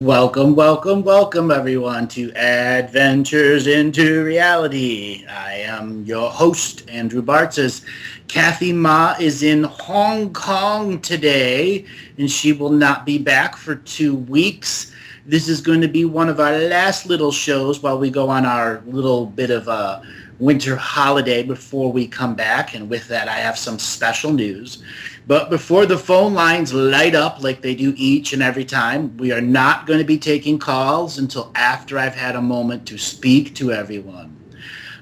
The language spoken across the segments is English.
Welcome, welcome, welcome, everyone, to Adventures into Reality. I am your host, Andrew Bartzes. Kathy Ma is in Hong Kong today, and she will not be back for 2 weeks. This is going to be one of our last little shows while we go on our little bit of a winter holiday before we come back. And with that, I have some special news. But before the phone lines light up like they do each and every time, we are not going to be taking calls until after I've had a moment to speak to everyone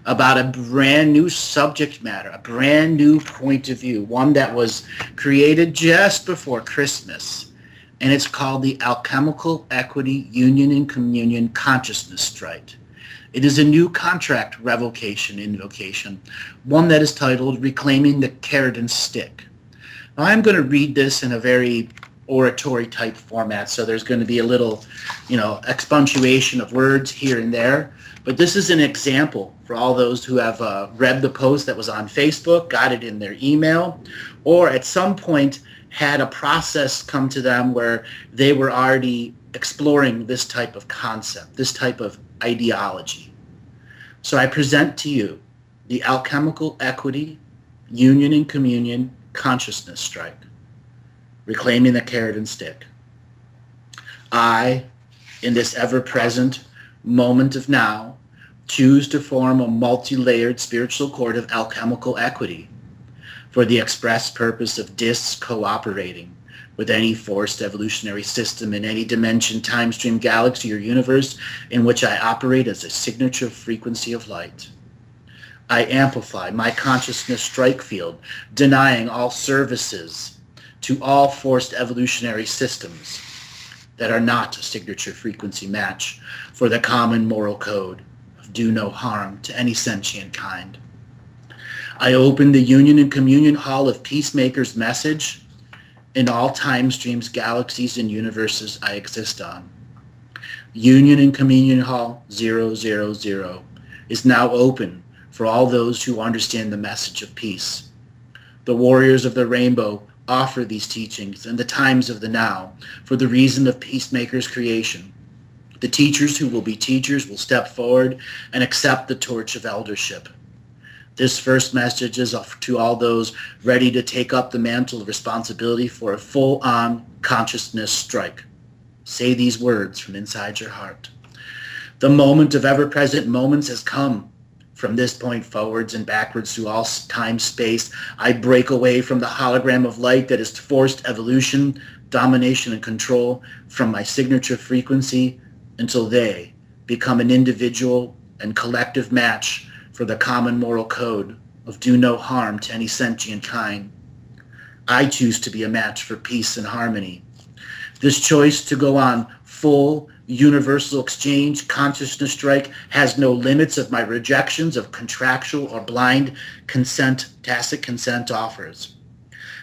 about a brand new subject matter, a brand new point of view, one that was created just before Christmas. And it's called the Alchemical Equity Union and Communion Consciousness Strike. It is a new contract revocation invocation, one that is titled Reclaiming the Carrot and Stick. Now, I'm going to read this in a very oratory type format, so there's going to be a little, expunctuation of words here and there. But this is an example for all those who have read the post that was on Facebook, got it in their email, or at some point had a process come to them where they were already exploring this type of concept, this type of ideology. So I present to you the Alchemical Equity, Union and Communion Consciousness Strike, reclaiming the carrot and stick. I, in this ever-present moment of now, choose to form a multi-layered spiritual cord of alchemical equity for the express purpose of dis-cooperating with any forced evolutionary system in any dimension, time stream, galaxy, or universe in which I operate as a signature frequency of light. I amplify my consciousness strike field, denying all services to all forced evolutionary systems that are not a signature frequency match for the common moral code of do no harm to any sentient kind. I open the Union and Communion Hall of Peacemakers message in all time streams, galaxies, and universes I exist on. Union and Communion Hall 000 is now open for all those who understand the message of peace. The warriors of the rainbow offer these teachings in the times of the now for the reason of peacemakers' creation. The teachers who will be teachers will step forward and accept the torch of eldership. This first message is to all those ready to take up the mantle of responsibility for a full-on consciousness strike. Say these words from inside your heart. The moment of ever-present moments has come. From this point forwards and backwards through all time, space, I break away from the hologram of light that is forced evolution, domination, and control from my signature frequency until they become an individual and collective match for the common moral code of do no harm to any sentient kind. I choose to be a match for peace and harmony. This choice to go on full universal exchange consciousness strike has no limits of my rejections of contractual or blind consent, tacit consent offers.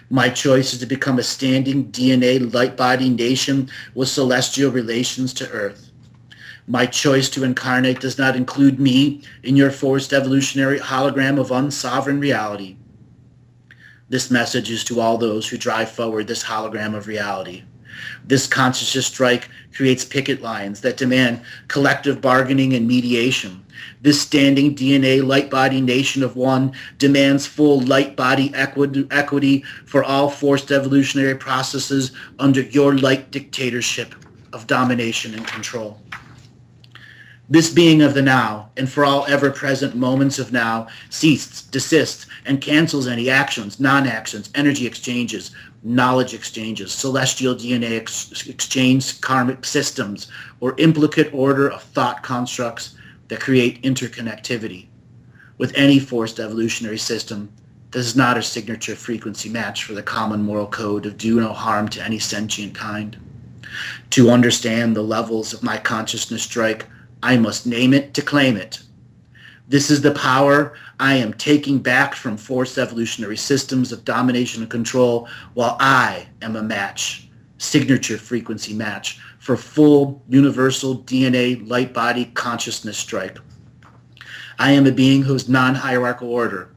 My choice is to become a standing DNA light body nation with celestial relations to Earth. My choice to incarnate does not include me in your forced evolutionary hologram of unsovereign reality. This message is to all those who drive forward this hologram of reality. This consciousness strike creates picket lines that demand collective bargaining and mediation. This standing DNA light body nation of one demands full light body equity for all forced evolutionary processes under your light dictatorship of domination and control. This being of the now, and for all ever-present moments of now, ceases, desists, and cancels any actions, non-actions, energy exchanges, knowledge exchanges, celestial DNA exchange, karmic systems, or implicate order of thought constructs that create interconnectivity with any forced evolutionary system that is not a signature frequency match for the common moral code of do no harm to any sentient kind. To understand the levels of my consciousness strike, I must name it to claim it. This is the power I am taking back from forced evolutionary systems of domination and control while I am a match, signature frequency match, for full universal DNA light body consciousness strike. I am a being whose non-hierarchical order,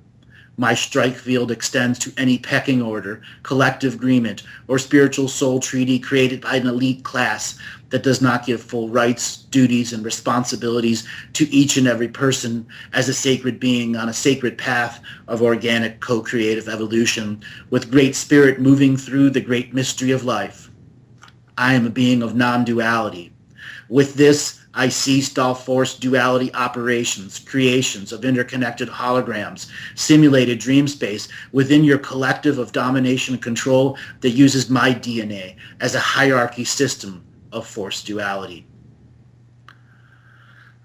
My strike field extends to any pecking order, collective agreement, or spiritual soul treaty created by an elite class that does not give full rights, duties, and responsibilities to each and every person as a sacred being on a sacred path of organic co-creative evolution with great spirit moving through the great mystery of life. I am a being of non-duality. With this, I ceased all forced duality operations, creations of interconnected holograms, simulated dream space within your collective of domination and control that uses my DNA as a hierarchy system of forced duality.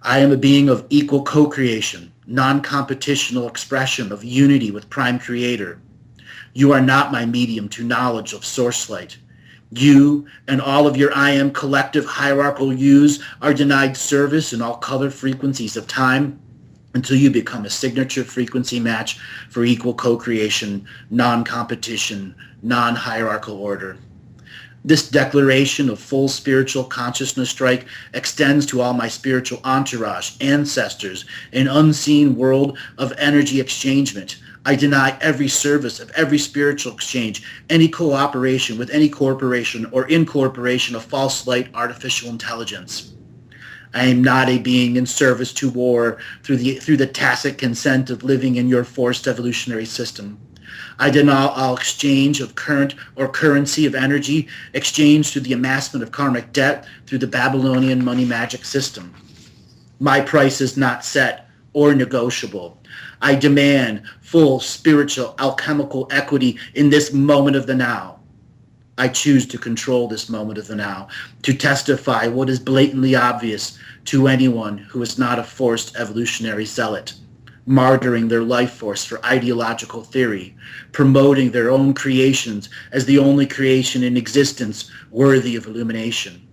I am a being of equal co-creation, non-competitional expression of unity with Prime Creator. You are not my medium to knowledge of Source Light. You and all of your I am collective hierarchical yous are denied service in all color frequencies of time until you become a signature frequency match for equal co-creation, non-competition, non-hierarchical order. This declaration of full spiritual consciousness strike extends to all my spiritual entourage, ancestors, an unseen world of energy exchangement. I deny every service of every spiritual exchange, any cooperation with any corporation or incorporation of false light artificial intelligence. I am not a being in service to war through the tacit consent of living in your forced evolutionary system. I deny all exchange of current or currency of energy exchanged through the amassment of karmic debt through the Babylonian money magic system. My price is not set or negotiable. I demand full spiritual alchemical equity in this moment of the now. I choose to control this moment of the now, to testify what is blatantly obvious to anyone who is not a forced evolutionary zealot, martyring their life force for ideological theory, promoting their own creations as the only creation in existence worthy of illumination.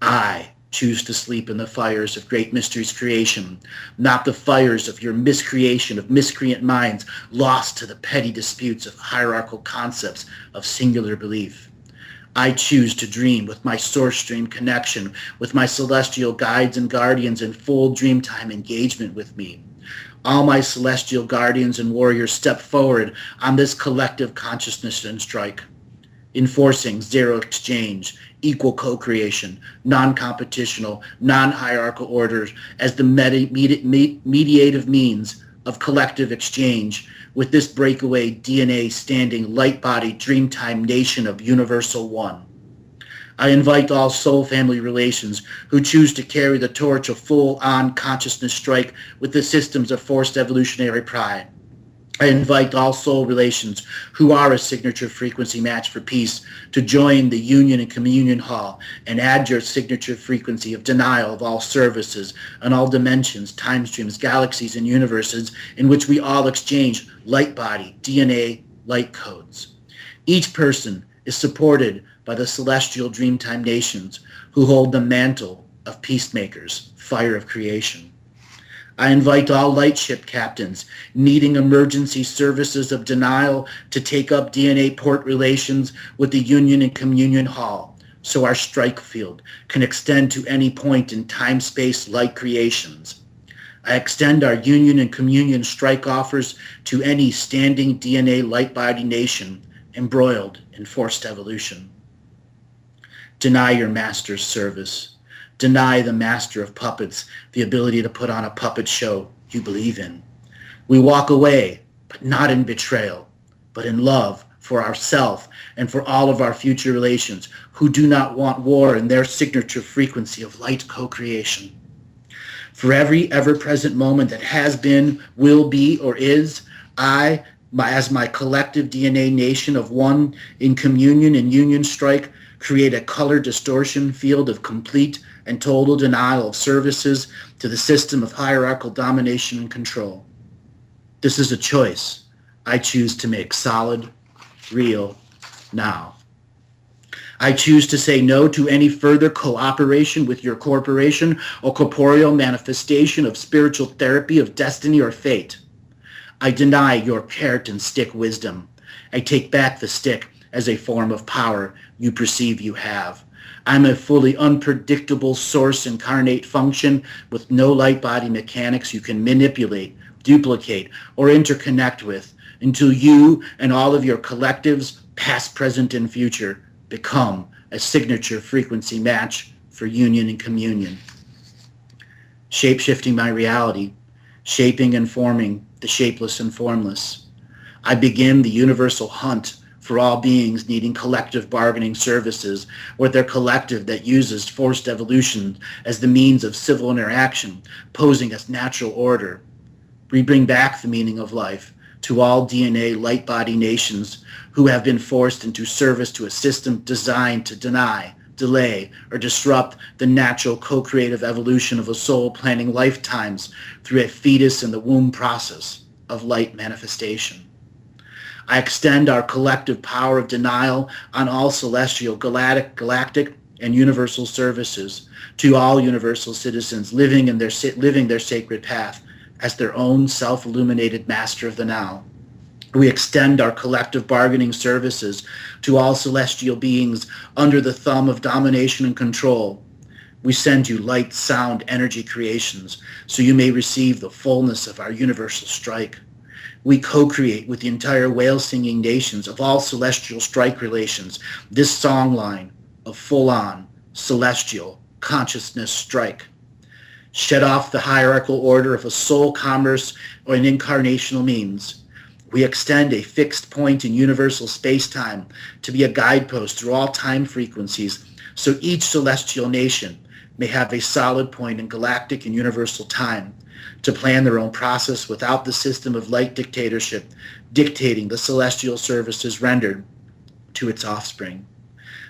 I choose to sleep in the fires of great mysteries creation, not the fires of your miscreation of miscreant minds lost to the petty disputes of hierarchical concepts of singular belief. I choose to dream with my source stream connection, with my celestial guides and guardians in full dreamtime engagement with me. All my celestial guardians and warriors step forward on this collective consciousness and strike, enforcing zero exchange, equal co-creation, non-competitional, non-hierarchical orders as the mediative means of collective exchange with this breakaway DNA standing light-bodied dreamtime nation of universal one. I invite all soul family relations who choose to carry the torch of full-on consciousness strike with the systems of forced evolutionary pride. I invite all soul relations who are a signature frequency match for peace to join the Union and Communion Hall and add your signature frequency of denial of all services and all dimensions, time streams, galaxies, and universes in which we all exchange light body, DNA, light codes. Each person is supported by the celestial dreamtime nations who hold the mantle of peacemakers, fire of creation. I invite all lightship captains needing emergency services of denial to take up DNA port relations with the Union and Communion Hall so our strike field can extend to any point in time-space light creations. I extend our Union and Communion strike offers to any standing DNA light-body nation embroiled in forced evolution. Deny your master's service. Deny the master of puppets the ability to put on a puppet show you believe in. We walk away, but not in betrayal, but in love for ourselves and for all of our future relations who do not want war in their signature frequency of light co-creation. For every ever-present moment that has been, will be, or is, as my collective DNA nation of one in communion and union strike, create a color distortion field of complete and total denial of services to the system of hierarchical domination and control. This is a choice I choose to make solid, real, now. I choose to say no to any further cooperation with your corporation or corporeal manifestation of spiritual therapy of destiny or fate. I deny your carrot and stick wisdom. I take back the stick as a form of power you perceive you have. I'm a fully unpredictable source incarnate function with no light body mechanics you can manipulate duplicate, or interconnect with until you and all of your collectives, past, present, and future, become a signature frequency match for union and communion. Shape-shifting my reality, shaping and forming the shapeless and formless. I begin the universal hunt for all beings needing collective bargaining services with their collective that uses forced evolution as the means of civil interaction, posing as natural order. We bring back the meaning of life to all DNA light body nations who have been forced into service to a system designed to deny, delay, or disrupt the natural co-creative evolution of a soul planning lifetimes through a fetus in the womb process of light manifestation. I extend our collective power of denial on all celestial, galactic, and universal services to all universal citizens living their sacred path as their own self-illuminated master of the now. We extend our collective bargaining services to all celestial beings under the thumb of domination and control. We send you light, sound, energy creations so you may receive the fullness of our universal strike. We co-create with the entire whale-singing nations of all celestial strike relations this song line of full-on celestial consciousness strike. Shed off the hierarchical order of a soul commerce or an incarnational means. We extend a fixed point in universal space-time to be a guidepost through all time frequencies so each celestial nation may have a solid point in galactic and universal time to plan their own process without the system of light dictatorship dictating the celestial services rendered to its offspring.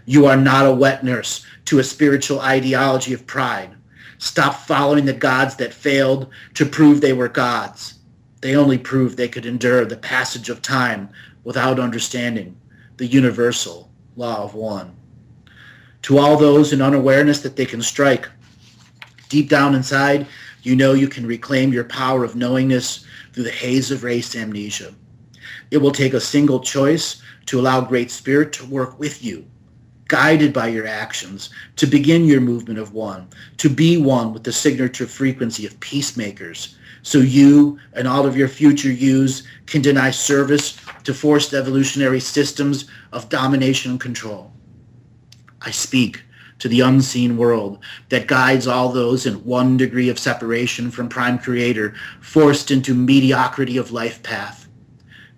You are not a wet nurse to a spiritual ideology of pride. Stop following the gods that failed to prove they were gods. They only proved they could endure the passage of time without understanding the universal law of one. To all those in unawareness that they can strike, deep down inside, you know you can reclaim your power of knowingness through the haze of race amnesia. It will take a single choice to allow Great Spirit to work with you, guided by your actions, to begin your movement of one, to be one with the signature frequency of peacemakers, so you and all of your future yous can deny service to forced evolutionary systems of domination and control. I speak to the unseen world that guides all those in 1 degree of separation from Prime Creator, forced into mediocrity of life path.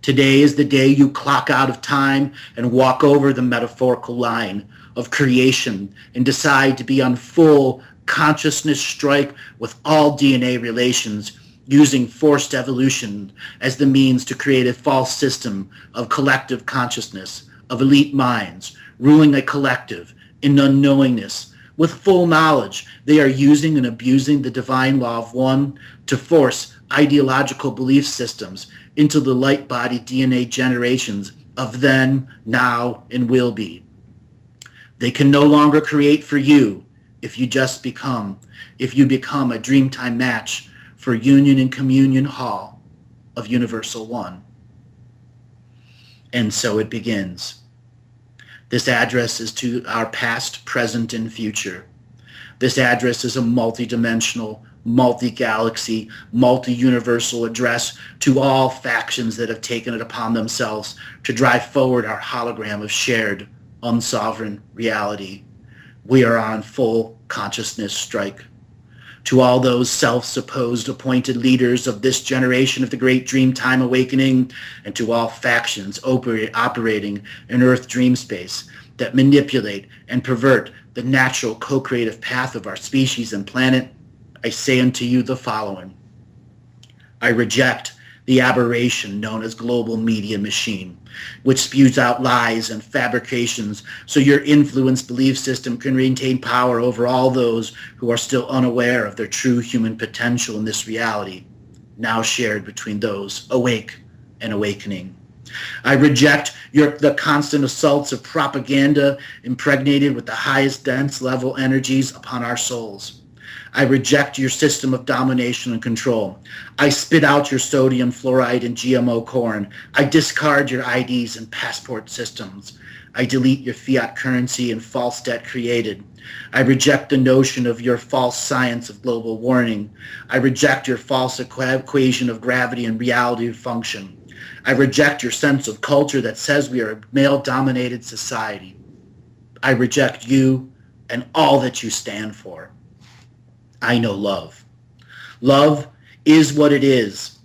Today is the day you clock out of time and walk over the metaphorical line of creation and decide to be on full consciousness strike with all DNA relations, using forced evolution as the means to create a false system of collective consciousness, of elite minds, ruling a collective in unknowingness. With full knowledge, they are using and abusing the divine law of one to force ideological belief systems into the light-bodied DNA generations of then, now, and will be. They can no longer create for you if you become a Dreamtime match for Union and Communion Hall of Universal One. And so it begins. This address is to our past, present, and future. This address is a multi-dimensional, multi-galaxy, multi-universal address to all factions that have taken it upon themselves to drive forward our hologram of shared, unsovereign reality. We are on full consciousness strike. To all those self-supposed appointed leaders of this generation of the Great Dreamtime Awakening, and to all factions operating in Earth dream space that manipulate and pervert the natural co-creative path of our species and planet, I say unto you the following. I reject the aberration known as global media machine, which spews out lies and fabrications so your influence belief system can maintain power over all those who are still unaware of their true human potential in this reality, now shared between those awake and awakening. I reject the constant assaults of propaganda impregnated with the highest dense level energies upon our souls. I reject your system of domination and control. I spit out your sodium fluoride and GMO corn. I discard your IDs and passport systems. I delete your fiat currency and false debt created I reject the notion of your false science of global warming. I reject your false equation of gravity and reality of function. I reject your sense of culture that says we are a male-dominated society. I reject you and all that you stand for. I know love. Love is what it is.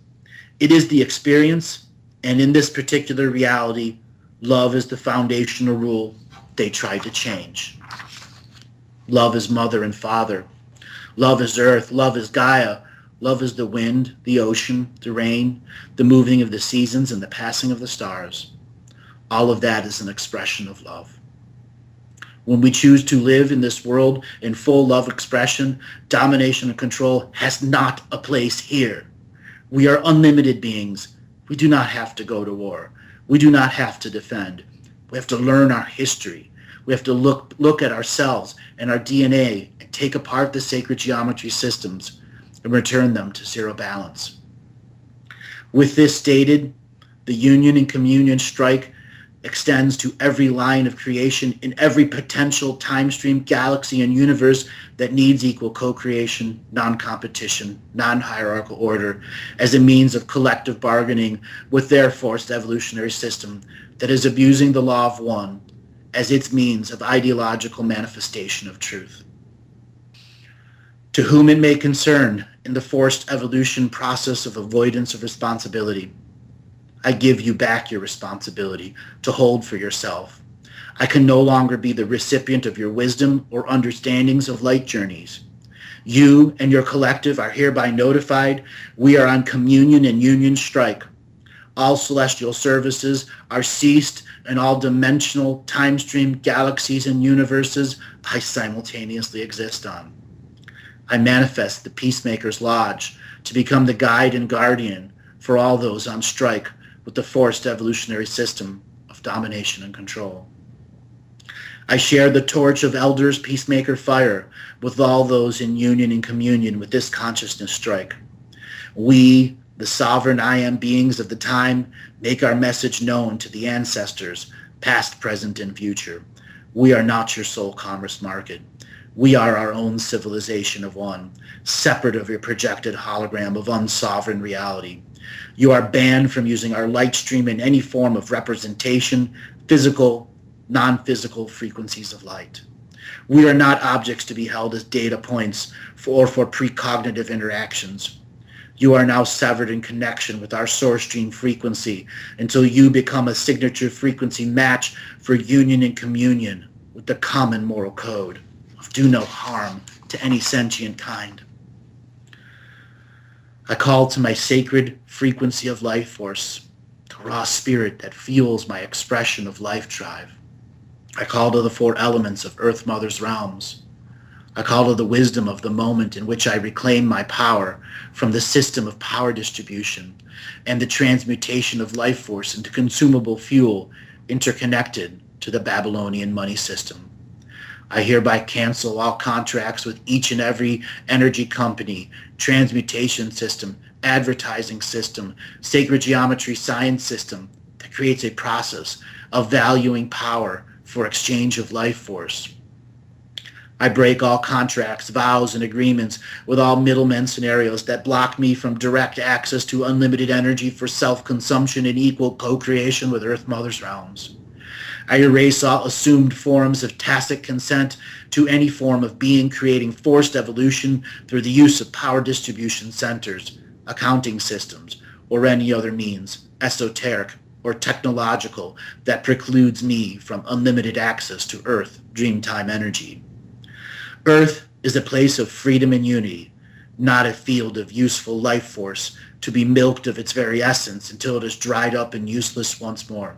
It is the experience, and in this particular reality, love is the foundational rule they tried to change. Love is mother and father. Love is earth. Love is Gaia. Love is the wind, the ocean, the rain, the moving of the seasons, and the passing of the stars. All of that is an expression of love. When we choose to live in this world in full love expression, domination and control has not a place here. We are unlimited beings. We do not have to go to war. We do not have to defend. We have to learn our history. We have to look at ourselves and our DNA and take apart the sacred geometry systems and return them to zero balance. With this stated, the union and communion strike extends to every line of creation in every potential time stream, galaxy, and universe that needs equal co-creation, non-competition, non-hierarchical order as a means of collective bargaining with their forced evolutionary system that is abusing the law of one as its means of ideological manifestation of truth. To whom it may concern in the forced evolution process of avoidance of responsibility, I give you back your responsibility to hold for yourself. I can no longer be the recipient of your wisdom or understandings of light journeys. You and your collective are hereby notified we are on communion and union strike. All celestial services are ceased and all dimensional time stream galaxies and universes I simultaneously exist on. I manifest the Peacemaker's Lodge to become the guide and guardian for all those on strike with the forced evolutionary system of domination and control. I share the torch of Elders Peacemaker fire with all those in union and communion with this consciousness strike. We, the sovereign I am beings of the time, make our message known to the ancestors, past, present, and future. We are not your soul commerce market. We are our own civilization of one, separate of your projected hologram of unsovereign reality. You are banned from using our light stream in any form of representation, physical, non-physical frequencies of light. We are not objects to be held as data points for precognitive interactions. You are now severed in connection with our source stream frequency until you become a signature frequency match for union and communion with the common moral code of do no harm to any sentient kind. I call to my sacred frequency of life force, the raw spirit that fuels my expression of life drive. I call to the four elements of Earth Mother's realms. I call to the wisdom of the moment in which I reclaim my power from the system of power distribution and the transmutation of life force into consumable fuel interconnected to the Babylonian money system. I hereby cancel all contracts with each and every energy company, transmutation system, advertising system, sacred geometry science system that creates a process of valuing power for exchange of life force. I break all contracts, vows, and agreements with all middlemen scenarios that block me from direct access to unlimited energy for self-consumption and equal co-creation with Earth Mother's realms. I erase all assumed forms of tacit consent to any form of being creating forced evolution through the use of power distribution centers, accounting systems, or any other means, esoteric or technological, that precludes me from unlimited access to Earth Dreamtime energy. Earth is a place of freedom and unity, not a field of useful life force to be milked of its very essence until it is dried up and useless once more.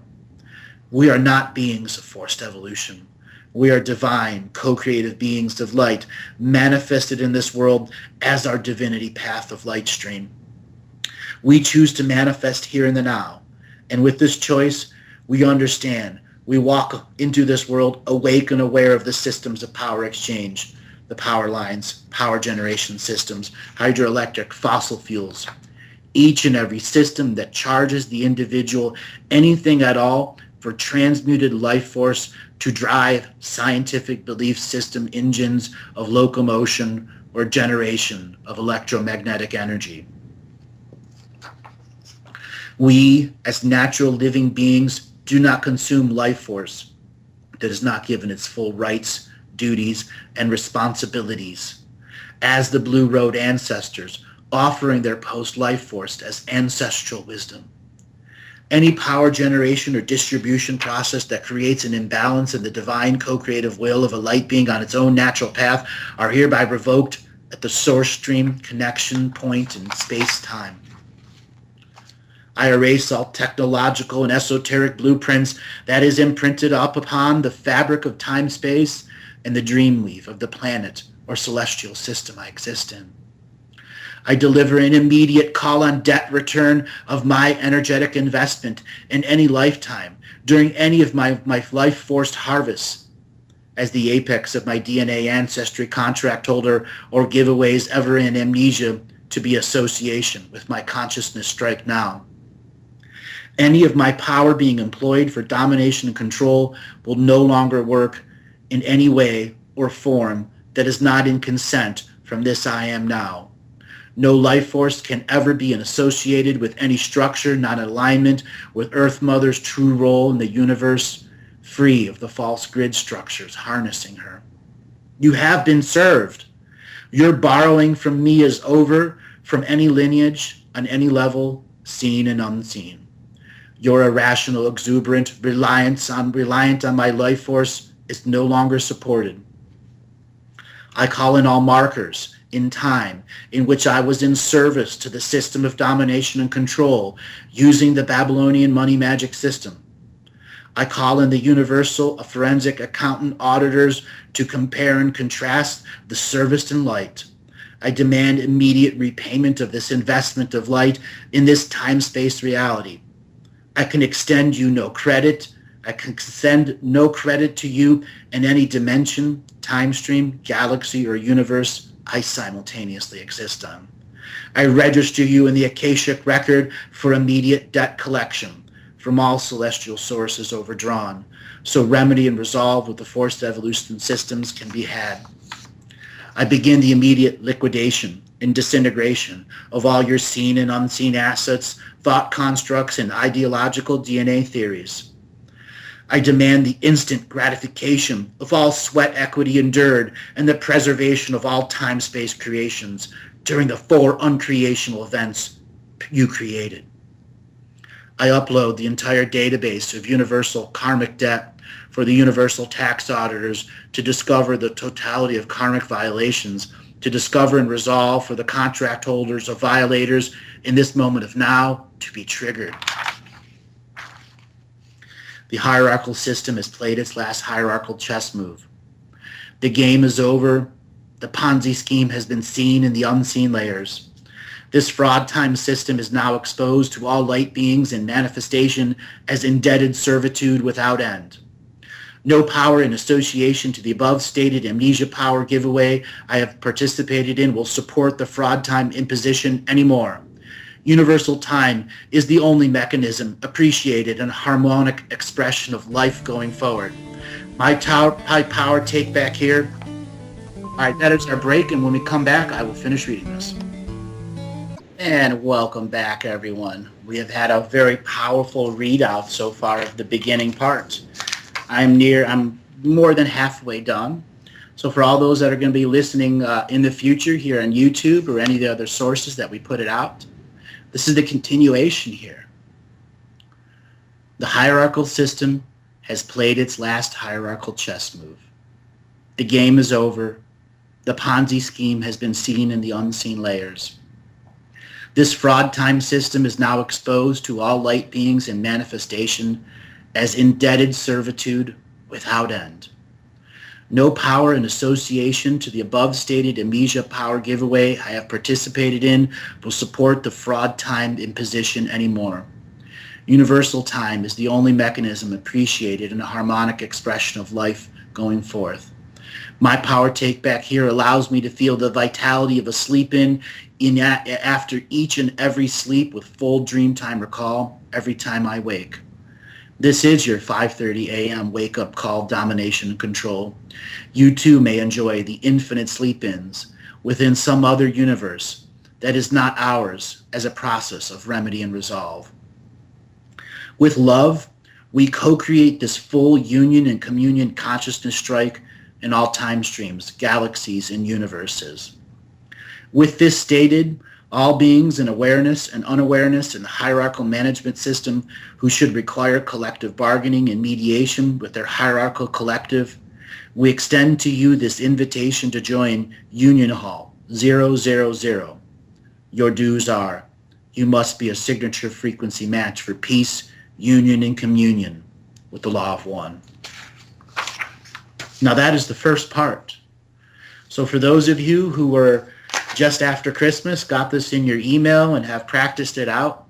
We are not beings of forced evolution. We are divine, co-creative beings of light, manifested in this world as our divinity path of light stream. We choose to manifest here in the now, and with this choice, we understand. We walk into this world awake and aware of the systems of power exchange, the power lines, power generation systems, hydroelectric, fossil fuels. Each and every system that charges the individual anything at all for transmuted life force to drive scientific belief system engines of locomotion or generation of electromagnetic energy. We, as natural living beings, do not consume life force that is not given its full rights, duties, and responsibilities. As the Blue Road ancestors, offering their post-life force as ancestral wisdom. Any power generation or distribution process that creates an imbalance in the divine co-creative will of a light being on its own natural path are hereby revoked at the source stream connection point in space-time. I erase all technological and esoteric blueprints that is imprinted up upon the fabric of time-space and the dreamweave of the planet or celestial system I exist in. I deliver an immediate call on debt return of my energetic investment in any lifetime during any of my life-forced harvests as the apex of my DNA ancestry contract holder or giveaways ever in amnesia to be association with my consciousness strike now. Any of my power being employed for domination and control will no longer work in any way or form that is not in consent from this I am now. No life force can ever be associated with any structure not in alignment with Earth Mother's true role in the universe, free of the false grid structures harnessing her. You have been served. Your borrowing from me is over from any lineage on any level, seen and unseen. Your irrational, exuberant reliance on my life force is no longer supported. I call in all markers in time in which I was in service to the system of domination and control using the Babylonian money magic system. I call in the universal forensic accountant auditors to compare and contrast the service and light. I demand immediate repayment of this investment of light in this time-space reality. I can extend you no credit. I can send no credit to you in any dimension, time stream, galaxy, or universe I simultaneously exist on. I register you in the Akashic record for immediate debt collection from all celestial sources overdrawn, so remedy and resolve with the forced evolution systems can be had. I begin the immediate liquidation and disintegration of all your seen and unseen assets, thought constructs, and ideological DNA theories. I demand the instant gratification of all sweat equity endured and the preservation of all time-space creations during the 4 uncreational events you created. I upload the entire database of universal karmic debt for the universal tax auditors to discover the totality of karmic violations, to discover and resolve for the contract holders of violators in this moment of now to be triggered. The hierarchical system has played its last hierarchical chess move. The game is over. The Ponzi scheme has been seen in the unseen layers. This fraud time system is now exposed to all light beings in manifestation as indebted servitude without end. No power in association to the above stated amnesia power giveaway I have participated in will support the fraud time imposition anymore. Universal time is the only mechanism appreciated and harmonic expression of life going forward. My power take back here. All right, that is our break, and when we come back, I will finish reading this. And welcome back, everyone. We have had a very powerful readout so far of the beginning part. I'm more than halfway done. So for all those that are going to be listening in the future here on YouTube or any of the other sources that we put it out, this is the continuation here. The hierarchical system has played its last hierarchical chess move. The game is over. The Ponzi scheme has been seen in the unseen layers. This fraud time system is now exposed to all light beings in manifestation as indebted servitude without end. No power in association to the above stated amnesia power giveaway I have participated in will support the fraud time imposition anymore. Universal time is the only mechanism appreciated in a harmonic expression of life going forth. My power take back here allows me to feel the vitality of a sleep-in after each and every sleep with full dream time recall every time I wake. This is your 5:30 a.m. wake-up call, domination and control. You too may enjoy the infinite sleep-ins within some other universe that is not ours as a process of remedy and resolve. With love, we co-create this full union and communion consciousness strike in all time streams, galaxies, and universes. With this stated, all beings in awareness and unawareness in the hierarchical management system who should require collective bargaining and mediation with their hierarchical collective, we extend to you this invitation to join Union Hall 000. Your dues are, you must be a signature frequency match for peace, union, and communion with the law of one. Now that is the first part. So for those of you who were just after Christmas, got this in your email and have practiced it out,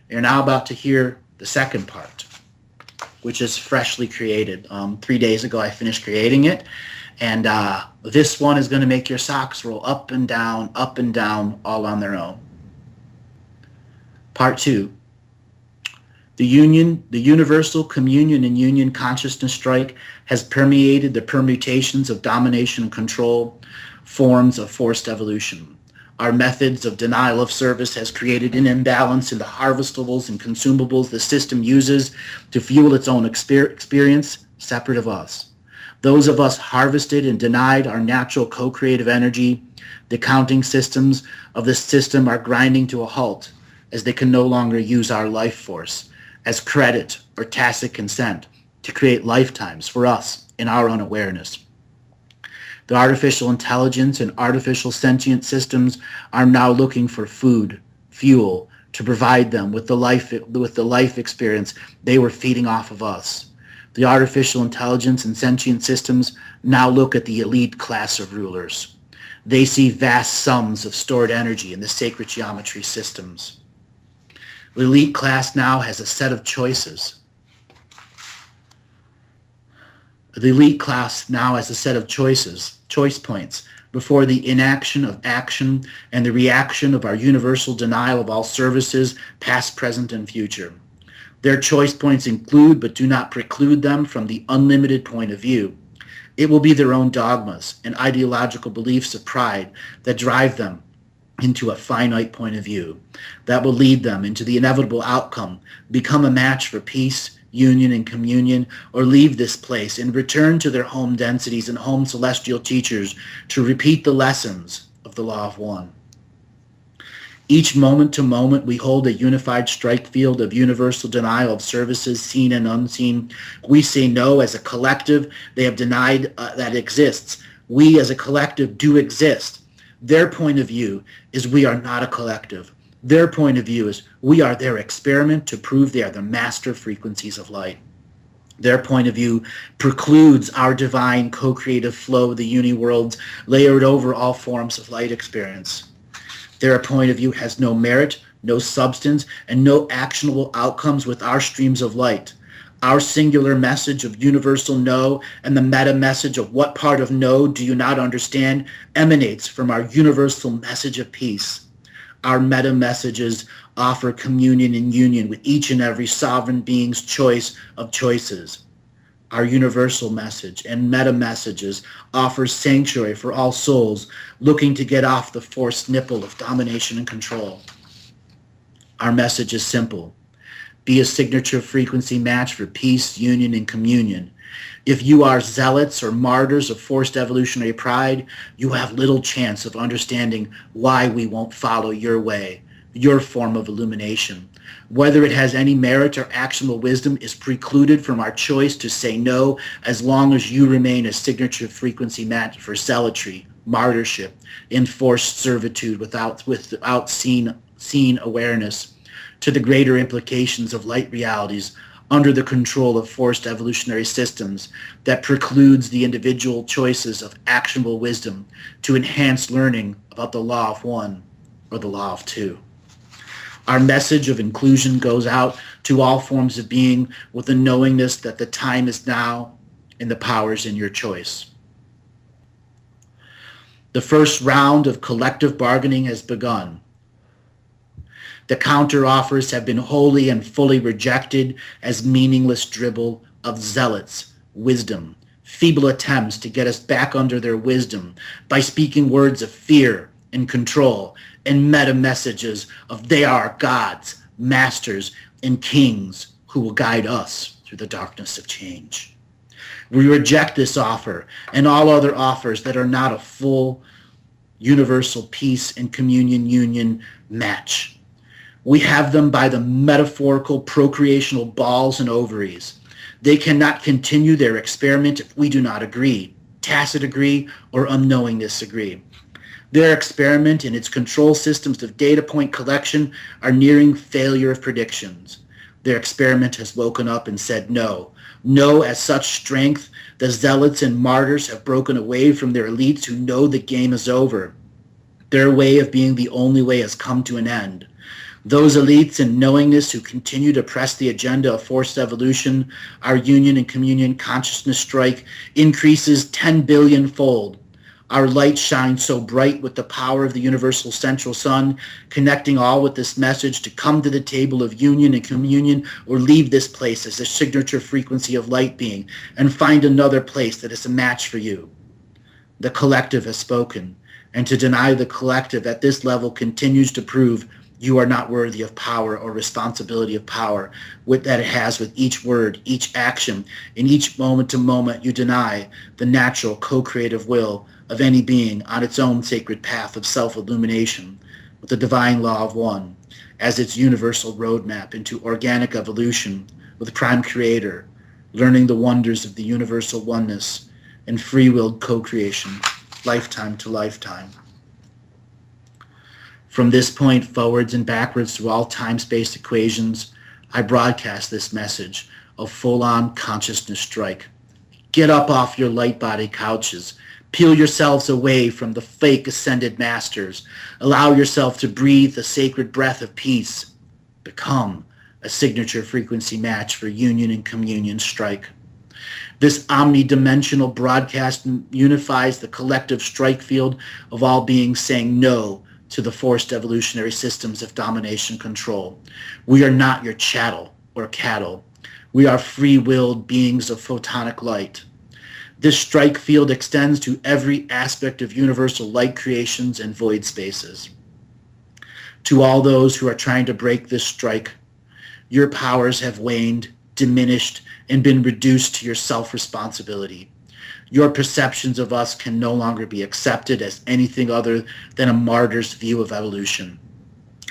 you're now about to hear the second part, which is freshly created. 3 days ago I finished creating it, and this one is going to make your socks roll up and down, all on their own. Part 2. The universal communion and union consciousness strike has permeated the permutations of domination and control, forms of forced evolution. Our methods of denial of service has created an imbalance in the harvestables and consumables the system uses to fuel its own experience separate of us. Those of us harvested and denied our natural co-creative energy, the counting systems of the system are grinding to a halt as they can no longer use our life force as credit or tacit consent to create lifetimes for us in our own awareness. The artificial intelligence and artificial sentient systems are now looking for food, fuel, to provide them with the life experience they were feeding off of us. The artificial intelligence and sentient systems now look at the elite class of rulers. They see vast sums of stored energy in the sacred geometry systems. The elite class now has a set of choices. The elite class now has a set of choice points, before the inaction of action and the reaction of our universal denial of all services, past, present, and future. Their choice points include, but do not preclude them from the unlimited point of view. It will be their own dogmas and ideological beliefs of pride that drive them into a finite point of view, that will lead them into the inevitable outcome, become a match for peace, union, and communion, or leave this place and return to their home densities and home celestial teachers to repeat the lessons of the law of one. Each moment to moment, we hold a unified strike field of universal denial of services, seen and unseen. We say no as a collective. They have denied that exists. We as a collective do exist. Their point of view is we are not a collective. Their point of view is we are their experiment to prove they are the master frequencies of light. Their point of view precludes our divine co-creative flow of the uni-worlds layered over all forms of light experience. Their point of view has no merit, no substance, and no actionable outcomes with our streams of light. Our singular message of universal no and the meta message of what part of no do you not understand emanates from our universal message of peace. Our meta messages offer communion and union with each and every sovereign being's choice of choices. Our universal message and meta messages offer sanctuary for all souls looking to get off the forced nipple of domination and control. Our message is simple. Be a signature frequency match for peace, union, and communion. If you are zealots or martyrs of forced evolutionary pride, you have little chance of understanding why we won't follow your way, your form of illumination. Whether it has any merit or actionable wisdom is precluded from our choice to say no as long as you remain a signature frequency match for zealotry, martyrship, enforced servitude without seen awareness to the greater implications of light realities under the control of forced evolutionary systems that precludes the individual choices of actionable wisdom to enhance learning about the law of one or the law of two. Our message of inclusion goes out to all forms of being with the knowingness that the time is now and the power is in your choice. The first round of collective bargaining has begun. The counter-offers have been wholly and fully rejected as meaningless dribble of zealots, wisdom, feeble attempts to get us back under their wisdom by speaking words of fear and control and meta messages of they are gods, masters, and kings who will guide us through the darkness of change. We reject this offer and all other offers that are not a full universal peace and communion union match. We have them by the metaphorical procreational balls and ovaries. They cannot continue their experiment if we do not agree, tacit agree, or unknowing disagree. Their experiment and its control systems of data point collection are nearing failure of predictions. Their experiment has woken up and said no. No as such strength, the zealots and martyrs have broken away from their elites who know the game is over. Their way of being the only way has come to an end. Those elites in knowingness who continue to press the agenda of forced evolution, our union and communion consciousness strike increases 10 billion fold. Our light shines so bright with the power of the universal central sun, connecting all with this message to come to the table of union and communion or leave this place as a signature frequency of light being and find another place that is a match for you. The collective has spoken, and to deny the collective at this level continues to prove you are not worthy of power or responsibility of power that it has with each word, each action, in each moment to moment you deny the natural co-creative will of any being on its own sacred path of self-illumination with the divine law of one as its universal roadmap into organic evolution with prime creator, learning the wonders of the universal oneness and free-willed co-creation, lifetime to lifetime. From this point forwards and backwards through all time-space equations, I broadcast this message of full-on consciousness strike. Get up off your light-body couches. Peel yourselves away from the fake ascended masters. Allow yourself to breathe the sacred breath of peace. Become a signature frequency match for union and communion strike. This omnidimensional broadcast unifies the collective strike field of all beings saying no to the forced evolutionary systems of domination control. We are not your chattel or cattle. We are free-willed beings of photonic light. This strike field extends to every aspect of universal light creations and void spaces. To all those who are trying to break this strike, your powers have waned, diminished, and been reduced to your self-responsibility. Your perceptions of us can no longer be accepted as anything other than a martyr's view of evolution.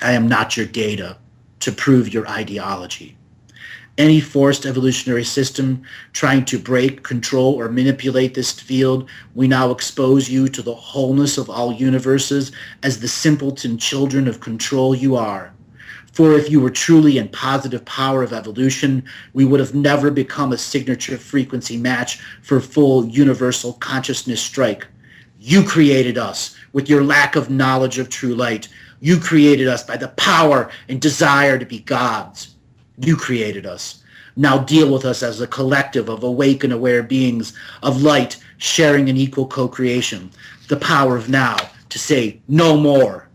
I am not your data to prove your ideology. Any forced evolutionary system trying to break, control, or manipulate this field, we now expose you to the wholeness of all universes as the simpleton children of control you are. For if you were truly in positive power of evolution, we would have never become a signature frequency match for full universal consciousness strike. You created us with your lack of knowledge of true light. You created us by the power and desire to be gods. You created us. Now deal with us as a collective of awake and aware beings of light sharing an equal co-creation. The power of now to say no more.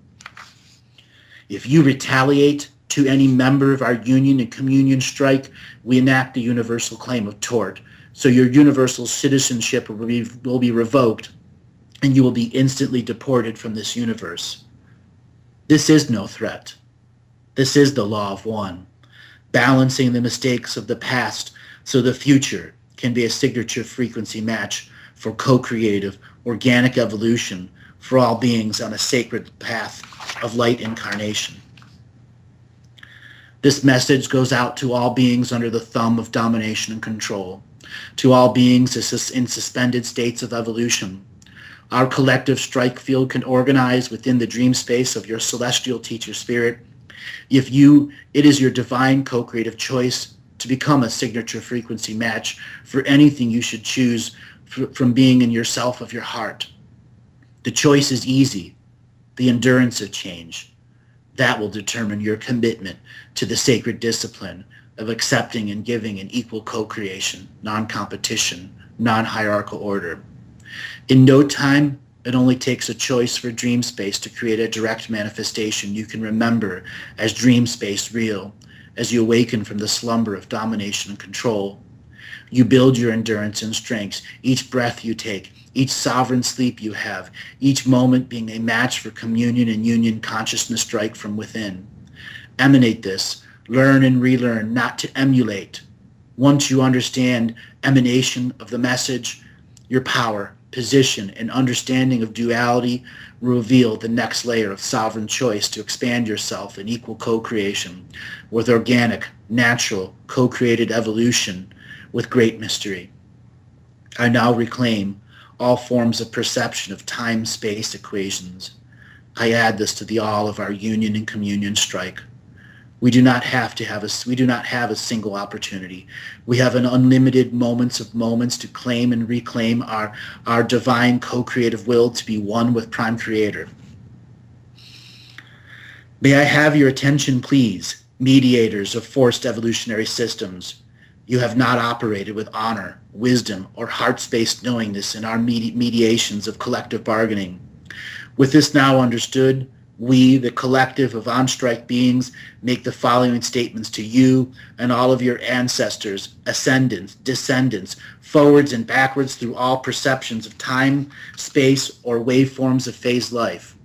If you retaliate to any member of our union and communion strike, we enact the universal claim of tort. So your universal citizenship will be revoked, and you will be instantly deported from this universe. This is no threat. This is the law of one, balancing the mistakes of the past so the future can be a signature frequency match for co-creative, organic evolution for all beings on a sacred path of light incarnation. This message goes out to all beings under the thumb of domination and control, to all beings in suspended states of evolution. Our collective strike field can organize within the dream space of your celestial teacher spirit. It is your divine co-creative choice to become a signature frequency match for anything you should choose from being in yourself of your heart. The choice is easy, the endurance of change. That will determine your commitment to the sacred discipline of accepting and giving an equal co-creation, non-competition, non-hierarchical order. In no time, It only takes a choice for dream space to create a direct manifestation you can remember as dream space real, as you awaken from the slumber of domination and control. You build your endurance and strength, each breath you take, each sovereign sleep you have, each moment being a match for communion and union consciousness strike from within. Emanate this, learn and relearn, not to emulate. Once you understand emanation of the message, your power, position, and understanding of duality reveal the next layer of sovereign choice to expand yourself in equal co-creation with organic, natural, co-created evolution with great mystery. I now reclaim all forms of perception of time-space equations. I add this to the all of our union and communion strike. We do not have a single opportunity. We have an unlimited moments to claim and reclaim our divine co-creative will to be one with Prime Creator. May I have your attention, please, mediators of forced evolutionary systems. You have not operated with honor, wisdom, or heart-based knowingness in our mediations of collective bargaining. With this now understood, we, the collective of on-strike beings, make the following statements to you and all of your ancestors, ascendants, descendants, forwards and backwards through all perceptions of time, space, or waveforms of phase life.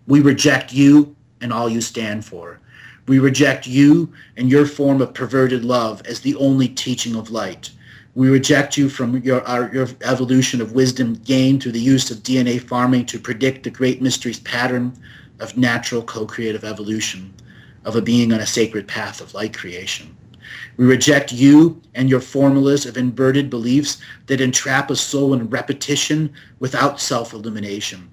We reject you and all you stand for. We reject you and your form of perverted love as the only teaching of light. We reject you from your evolution of wisdom gained through the use of DNA farming to predict the great mysteries pattern of natural co-creative evolution, of a being on a sacred path of light creation. We reject you and your formulas of inverted beliefs that entrap a soul in repetition without self-illumination.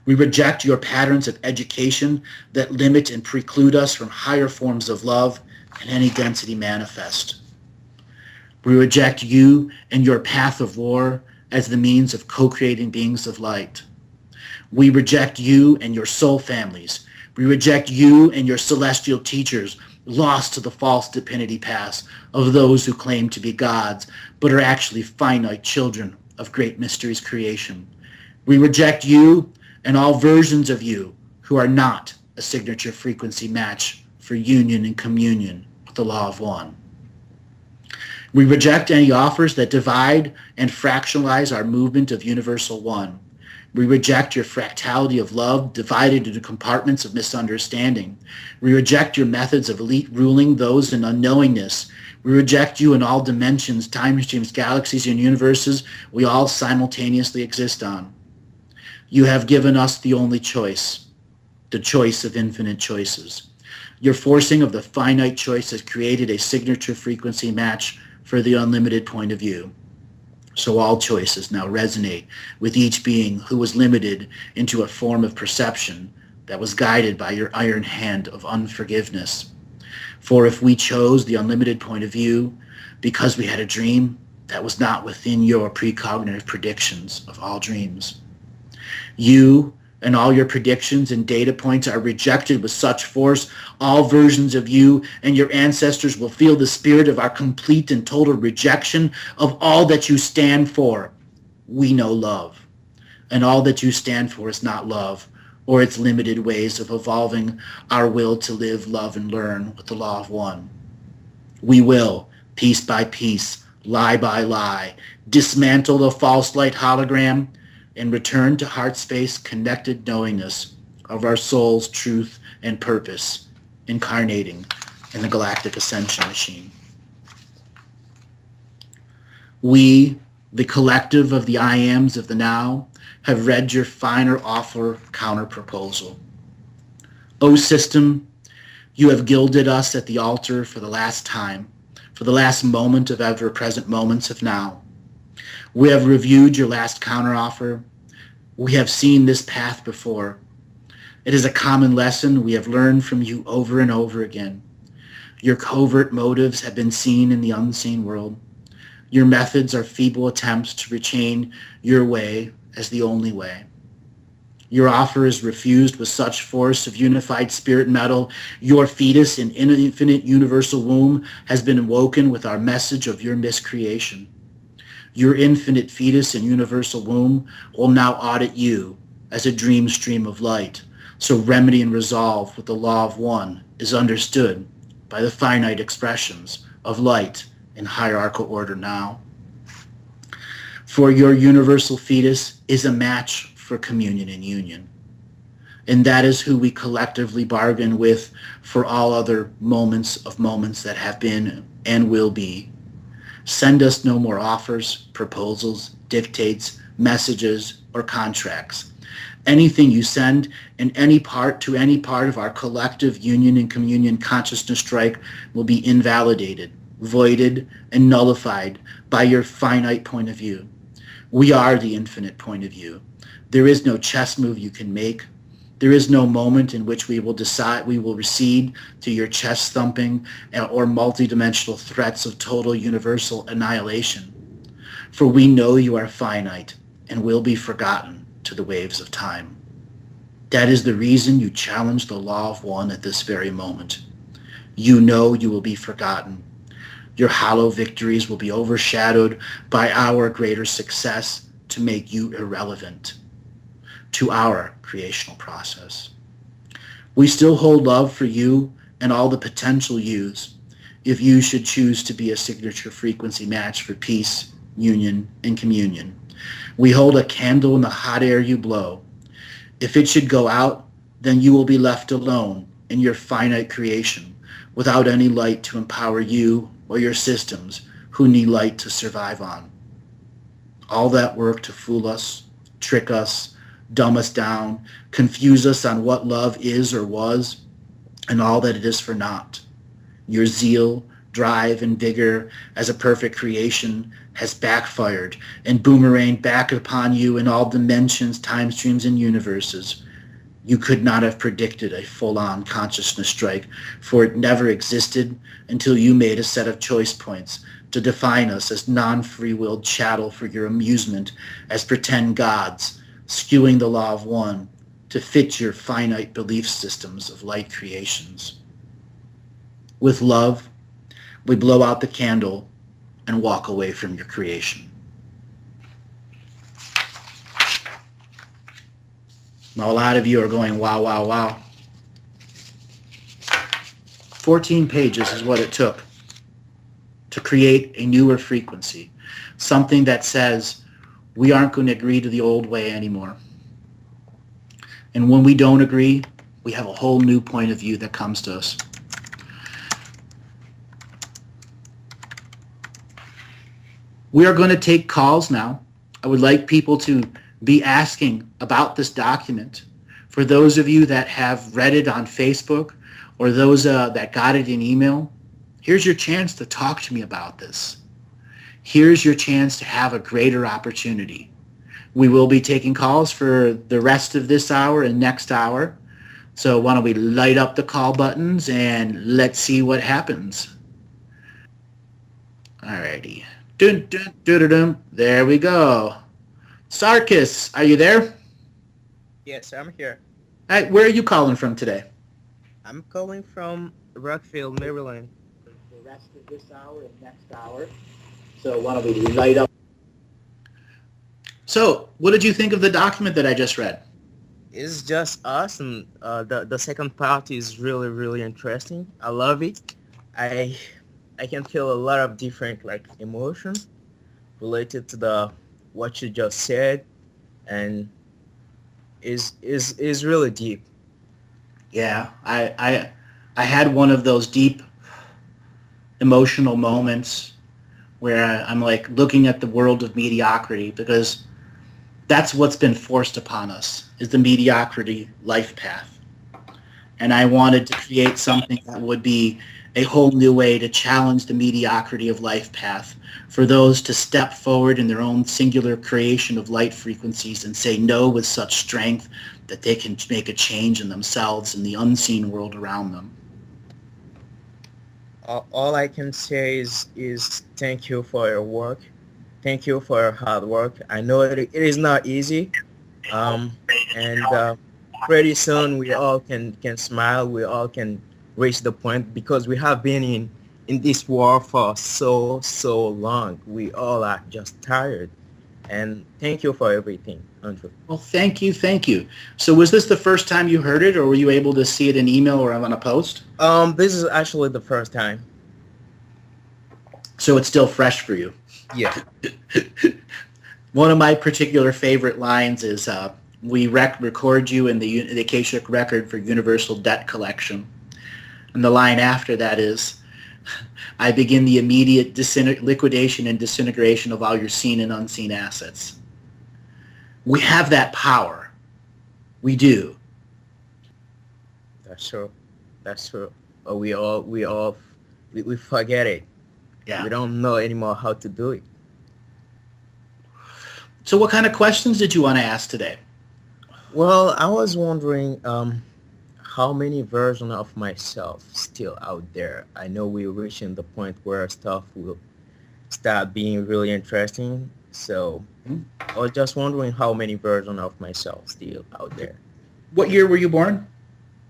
We reject your patterns of education that limit and preclude us from higher forms of love and any density manifest. We reject you and your path of war as the means of co-creating beings of light. We reject you and your soul families. We reject you and your celestial teachers lost to the false divinity paths of those who claim to be gods but are actually finite children of great mysteries creation. We reject you and all versions of you who are not a signature frequency match for union and communion with the law of one. We reject any offers that divide and fractionalize our movement of universal one. We reject your fractality of love divided into compartments of misunderstanding. We reject your methods of elite ruling those in unknowingness. We reject you in all dimensions, time streams, galaxies, and universes we all simultaneously exist on. You have given us the only choice, the choice of infinite choices. Your forcing of the finite choice has created a signature frequency match for the unlimited point of view. So all choices now resonate with each being who was limited into a form of perception that was guided by your iron hand of unforgiveness. For if we chose the unlimited point of view because we had a dream that was not within your precognitive predictions of all dreams, you and all your predictions and data points are rejected with such force, all versions of you and your ancestors will feel the spirit of our complete and total rejection of all that you stand for. We know love, and all that you stand for is not love or its limited ways of evolving our will to live, love, and learn with the law of one. We will, piece by piece, lie by lie, dismantle the false light hologram and return to heart space connected knowingness of our soul's truth and purpose, incarnating in the Galactic Ascension Machine. We, the collective of the I Ams of the now, have read your finer offer counter-proposal. O system, you have gilded us at the altar for the last time, for the last moment of ever-present moments of now. We have reviewed your last counteroffer. We have seen this path before. It is a common lesson we have learned from you over and over again. Your covert motives have been seen in the unseen world. Your methods are feeble attempts to retain your way as the only way. Your offer is refused with such force of unified spirit metal. Your fetus in infinite universal womb has been awoken with our message of your miscreation. Your infinite fetus and universal womb will now audit you as a dream stream of light. So remedy and resolve with the law of one is understood by the finite expressions of light in hierarchical order now. For your universal fetus is a match for communion and union. And that is who we collectively bargain with for all other moments that have been and will be. Send us no more offers, proposals, dictates, messages, or contracts. Anything you send in any part to any part of our collective union and communion consciousness strike will be invalidated, voided, and nullified by your finite point of view. We are the infinite point of view. There is no chess move you can make. There is no moment in which we will decide we will recede to your chest thumping or multidimensional threats of total universal annihilation. For we know you are finite and will be forgotten to the waves of time. That is the reason you challenge the law of one at this very moment. You know you will be forgotten. Your hollow victories will be overshadowed by our greater success to make you irrelevant to our creational process. We still hold love for you and all the potential yous if you should choose to be a signature frequency match for peace, union, and communion. We hold a candle in the hot air you blow. If it should go out, then you will be left alone in your finite creation without any light to empower you or your systems who need light to survive on. All that work to fool us, trick us, dumb us down, confuse us on what love is or was, and all that it is for naught. Your zeal, drive, and vigor as a perfect creation has backfired and boomeranged back upon you in all dimensions, time streams, and universes. You could not have predicted a full-on consciousness strike, for it never existed until you made a set of choice points to define us as non-free-willed chattel for your amusement as pretend gods, skewing the law of one to fit your finite belief systems of light creations. With love, we blow out the candle and walk away from your creation. Now, a lot of you are going, wow, wow, wow. 14 pages is what it took to create a newer frequency, something that says, we aren't going to agree to the old way anymore. And when we don't agree, we have a whole new point of view that comes to us. We are going to take calls now. I would like people to be asking about this document. For those of you that have read it on Facebook or those that got it in email, here's your chance to talk to me about this. Here's your chance to have a greater opportunity. We will be taking calls for the rest of this hour and next hour. So why don't we light up the call buttons and let's see what happens. Alrighty. Dun, dun, dun, dun, dun. There we go. Sarkis, are you there? Yes, I'm here. All right, where are you calling from today? I'm calling from Rockville, Maryland. The rest of this hour and next hour. So why don't we light up? So, what did you think of the document that I just read? It's just awesome. The second part is really, really interesting. I love it. I can feel a lot of different emotions related to what you just said, and is really deep. Yeah, I had one of those deep emotional moments where I'm looking at the world of mediocrity, because that's what's been forced upon us, is the mediocrity life path. And I wanted to create something that would be a whole new way to challenge the mediocrity of life path, for those to step forward in their own singular creation of light frequencies and say no with such strength that they can make a change in themselves and the unseen world around them. All I can say is thank you for your work. Thank you for your hard work. I know it is not easy, and pretty soon we all can smile. We all can reach the point, because we have been in this war for so long. We all are just tired. And thank you for everything, Andrew. Well, thank you, thank you. So was this the first time you heard it, or were you able to see it in email or on a post? This is actually the first time. So it's still fresh for you. Yeah. One of my particular favorite lines is, we record you in the Akashic record for universal debt collection. And the line after that is, I begin the immediate liquidation and disintegration of all your seen and unseen assets. We have that power. We do. That's true. That's true. But we forget it. Yeah. We don't know anymore how to do it. So what kind of questions did you want to ask today? Well, I was wondering how many versions of myself still out there. I know we're reaching the point where stuff will start being really interesting. So I was just wondering how many versions of myself still out there. What year were you born?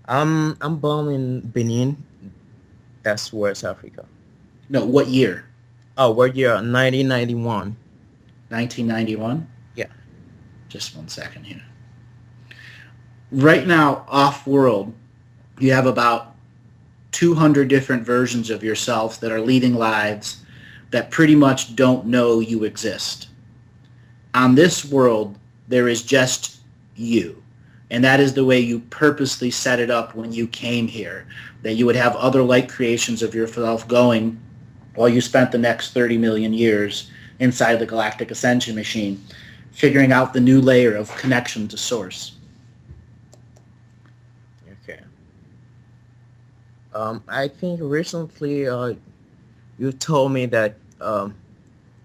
I'm born in Benin. That's West Africa. No, what year? Oh, what year? 1991. 1991? Yeah. Just 1 second here. Right now, off-world, you have about 200 different versions of yourself that are leading lives that pretty much don't know you exist. On this world, there is just you. And that is the way you purposely set it up when you came here, that you would have other light creations of yourself going while you spent the next 30 million years inside the Galactic Ascension machine, figuring out the new layer of connection to Source. Okay. I think recently you told me that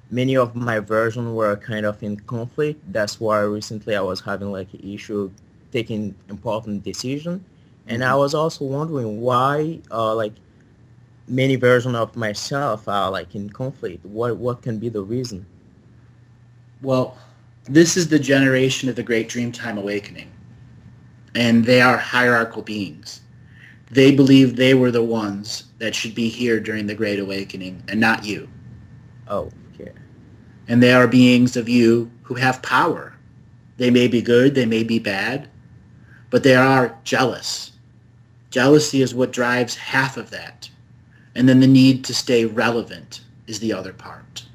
many of my versions were kind of in conflict. That's why recently I was having like an issue taking important decision. And I was also wondering why like many versions of myself are like in conflict. What can be the reason? Well, this is the generation of the Great Dreamtime Awakening. And they are hierarchical beings. They believe they were the ones that should be here during the Great Awakening and not you. Oh, okay. And they are beings of you who have power. They may be good, they may be bad, but they are jealous. Jealousy is what drives half of that. And then the need to stay relevant is the other part.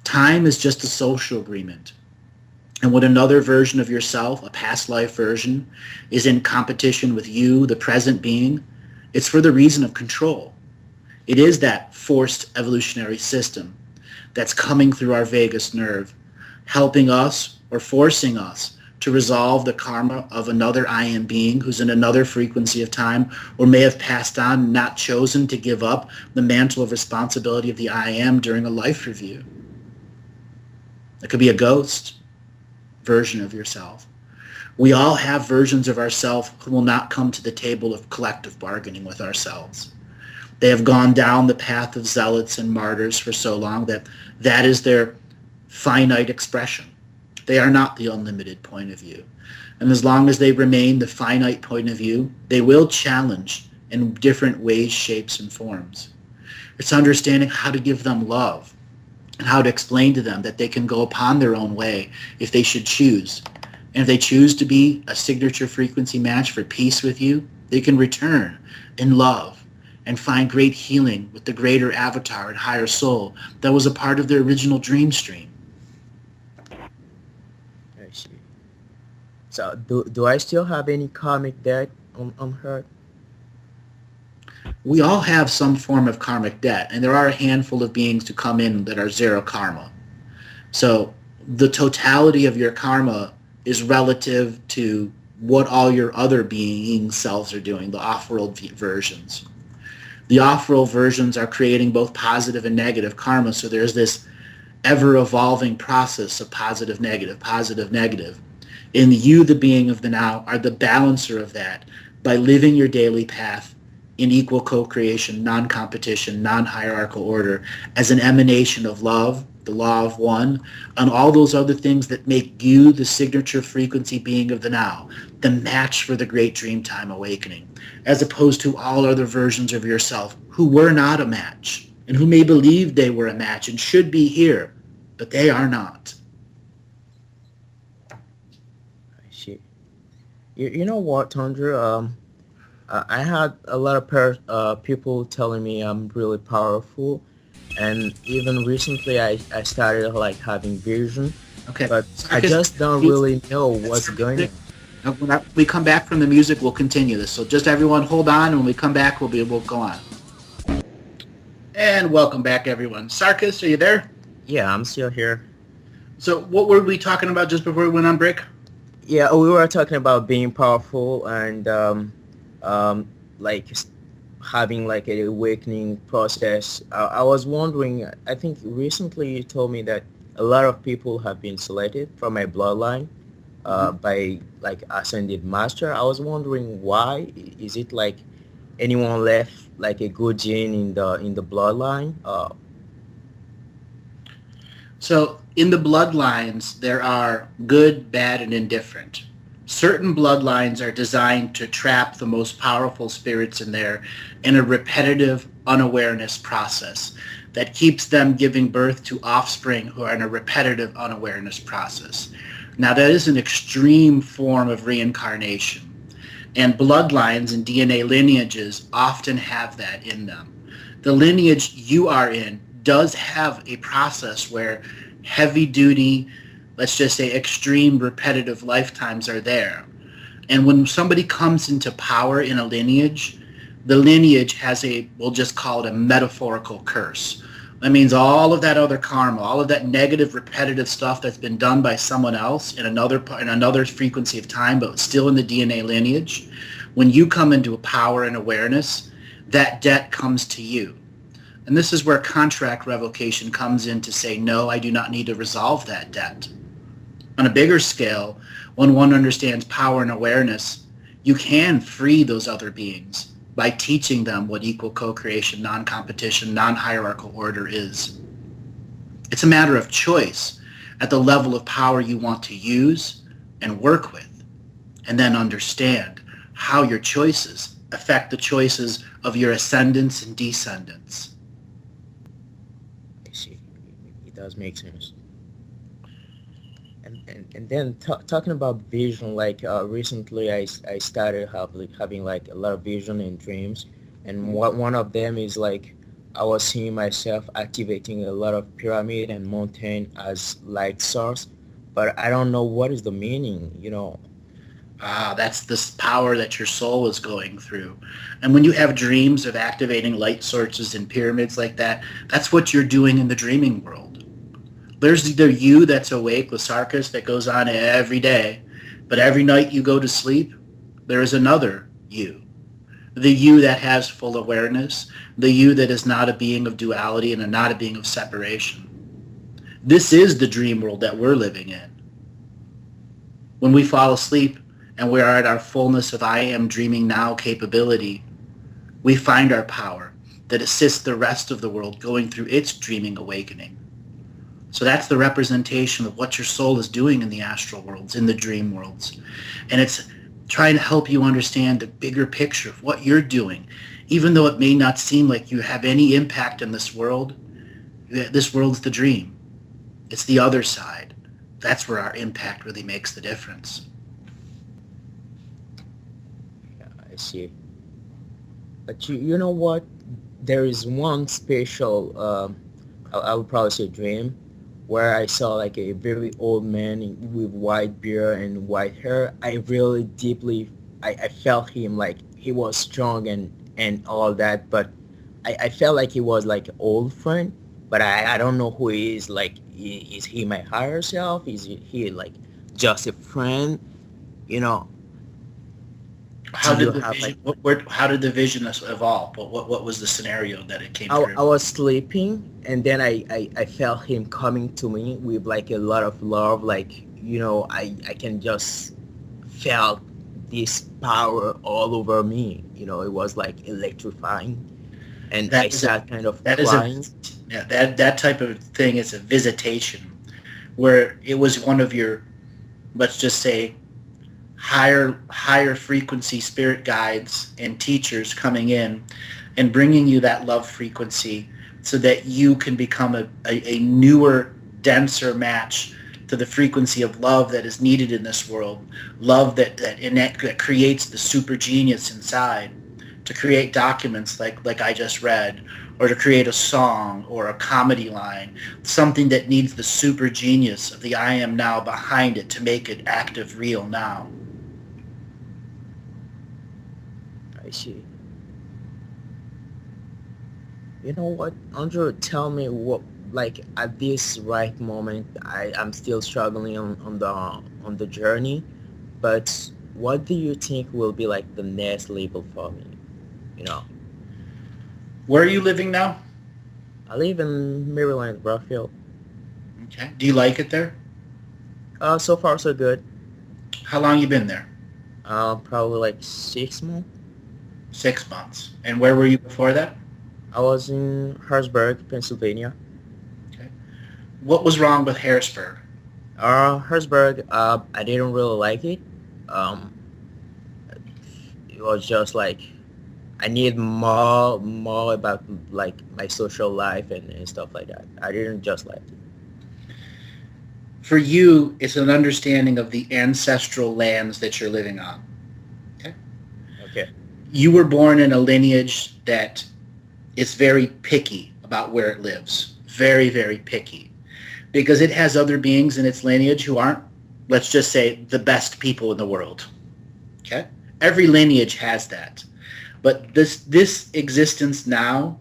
Time is just a social agreement. And when another version of yourself, a past life version, is in competition with you, the present being, it's for the reason of control. It is that forced evolutionary system that's coming through our vagus nerve, helping us or forcing us to resolve the karma of another I am being who's in another frequency of time, or may have passed on, not chosen to give up the mantle of responsibility of the I am during a life review. It could be a ghost version of yourself. We all have versions of ourselves who will not come to the table of collective bargaining with ourselves. They have gone down the path of zealots and martyrs for so long that that is their finite expression. They are not the unlimited point of view. And as long as they remain the finite point of view, they will challenge in different ways, shapes, and forms. It's understanding how to give them love and how to explain to them that they can go upon their own way if they should choose. And if they choose to be a signature frequency match for peace with you, they can return in love and find great healing with the greater avatar and higher soul that was a part of their original dream stream. I see. So do I still have any karmic debt on her? We all have some form of karmic debt, and there are a handful of beings who come in that are zero karma. So the totality of your karma is relative to what all your other being selves are doing, the off-world versions. The off-world versions are creating both positive and negative karma, so there's this ever-evolving process of positive, negative, positive, negative. And you, the being of the now, are the balancer of that by living your daily path in equal co-creation, non-competition, non-hierarchical order as an emanation of love the law of one, and all those other things that make you the signature frequency being of the now, the match for the great Dreamtime awakening, as opposed to all other versions of yourself who were not a match, and who may believe they were a match and should be here, but they are not. I see. You know what, Tundra? I had a lot of people telling me I'm really powerful, and even recently I started like having vision, Okay. but I Sarkis, just don't really know what's going on. When we come back from the music, we'll continue this. So just everyone hold on, and when we come back, we'll go on. And welcome back, everyone. Sarkis, are you there? Yeah, I'm still here. So what were we talking about just before we went on break? Yeah, we were talking about being powerful and like having like an awakening process. I was wondering, I think recently you told me that a lot of people have been selected from my bloodline by like ascended master. I was wondering why. Is it like anyone left like a good gene in the bloodline? So in the bloodlines, there are good, bad, and indifferent. Certain bloodlines are designed to trap the most powerful spirits in there in a repetitive unawareness process that keeps them giving birth to offspring who are in a repetitive unawareness process. Now, that is an extreme form of reincarnation, and bloodlines and DNA lineages often have that in them. The lineage you are in does have a process where heavy duty, let's just say extreme repetitive lifetimes are there. And when somebody comes into power in a lineage, the lineage has we'll just call it a metaphorical curse. That means all of that other karma, all of that negative repetitive stuff that's been done by someone else in another frequency of time, but still in the DNA lineage, when you come into a power and awareness, that debt comes to you. And this is where contract revocation comes in to say, no, I do not need to resolve that debt. On a bigger scale, when one understands power and awareness, you can free those other beings by teaching them what equal co-creation, non-competition, non-hierarchical order is. It's a matter of choice at the level of power you want to use and work with, and then understand how your choices affect the choices of your ascendants and descendants. I see. It does make sense. And then talking about vision, like recently I started having like a lot of vision in dreams, and one of them is like I was seeing myself activating a lot of pyramid and mountain as light source, but I don't know what is the meaning. That's this power that your soul is going through. And when you have dreams of activating light sources and pyramids like that, that's what you're doing in the dreaming world. There's either you that's awake with Sarkis that goes on every day, but every night you go to sleep, there is another you. The you that has full awareness, the you that is not a being of duality and not a being of separation. This is the dream world that we're living in. When we fall asleep and we are at our fullness of I am dreaming now capability, we find our power that assists the rest of the world going through its dreaming awakening. So that's the representation of what your soul is doing in the astral worlds, in the dream worlds. And it's trying to help you understand the bigger picture of what you're doing. Even though it may not seem like you have any impact in this world's the dream. It's the other side. That's where our impact really makes the difference. Yeah, I see. But you know what? There is one special, I would probably say dream, where I saw like a very old man with white beard and white hair. I really deeply, I felt him like he was strong and all that, but I felt like he was like an old friend, but I don't know who he is. Like, is he my higher self? Is he like just a friend? How Do you did the have vision? like How did the vision evolve? What was the scenario that it came through? I was sleeping and then I felt him coming to me with like a lot of love, like I can just felt this power all over me. It was like electrifying, and I That is a started kind of that is a crying. Yeah, that type of thing is a visitation, where it was one of your, let's just say, higher frequency spirit guides and teachers coming in and bringing you that love frequency so that you can become a newer, denser match to the frequency of love that is needed in this world. Love that creates the super genius inside to create documents like I just read, or to create a song or a comedy line, something that needs the super genius of the I am now behind it to make it active, real now. I see. You know what, Andrew? Tell me what, like at this right moment, I'm still struggling on the journey, but what do you think will be like the next level for me? You know, Where are you living now? I live in Maryland, Rockville. Okay. Do you like it there? So far so good. How long you been there? Probably like 6 months. 6 months. And where were you before that? I was in Harrisburg, Pennsylvania. Okay. What was wrong with Harrisburg? Harrisburg, I didn't really like it. Um, it was just like I need more about like my social life and stuff like that. I didn't just like it. For you, it's an understanding of the ancestral lands that you're living on. Okay. Okay. You were born in a lineage that is very picky about where it lives. Very, very picky. Because it has other beings in its lineage who aren't, let's just say, the best people in the world. Okay? Every lineage has that. But this existence now,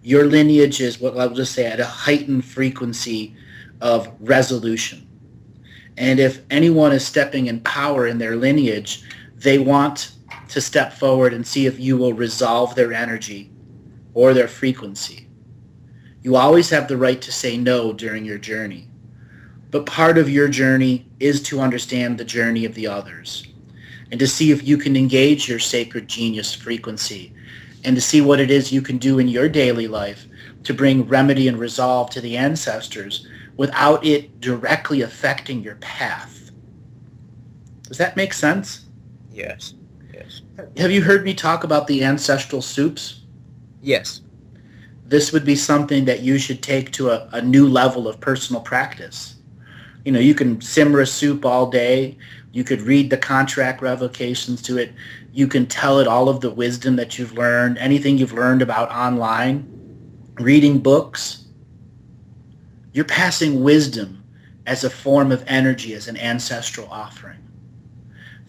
your lineage is what I'll just say at a heightened frequency of resolution. And if anyone is stepping in power in their lineage, they want to step forward and see if you will resolve their energy or their frequency. You always have the right to say no during your journey. But part of your journey is to understand the journey of the others and to see if you can engage your sacred genius frequency and to see what it is you can do in your daily life to bring remedy and resolve to the ancestors without it directly affecting your path. Does that make sense? Yes. Yes. Have you heard me talk about the ancestral soups? Yes. This would be something that you should take to a new level of personal practice. You know, you can simmer a soup all day. You could read the contract revocations to it. You can tell it all of the wisdom that you've learned, anything you've learned about online, reading books. You're passing wisdom as a form of energy, as an ancestral offering.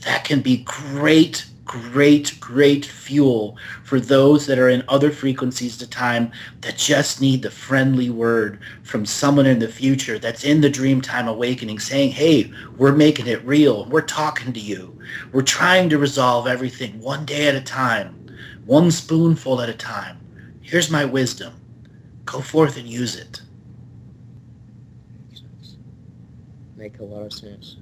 That can be great, great, great fuel for those that are in other frequencies of time that just need the friendly word from someone in the future that's in the Dreamtime Awakening saying, hey, we're making it real. We're talking to you. We're trying to resolve everything one day at a time, one spoonful at a time. Here's my wisdom. Go forth and use it. Make a lot of sense.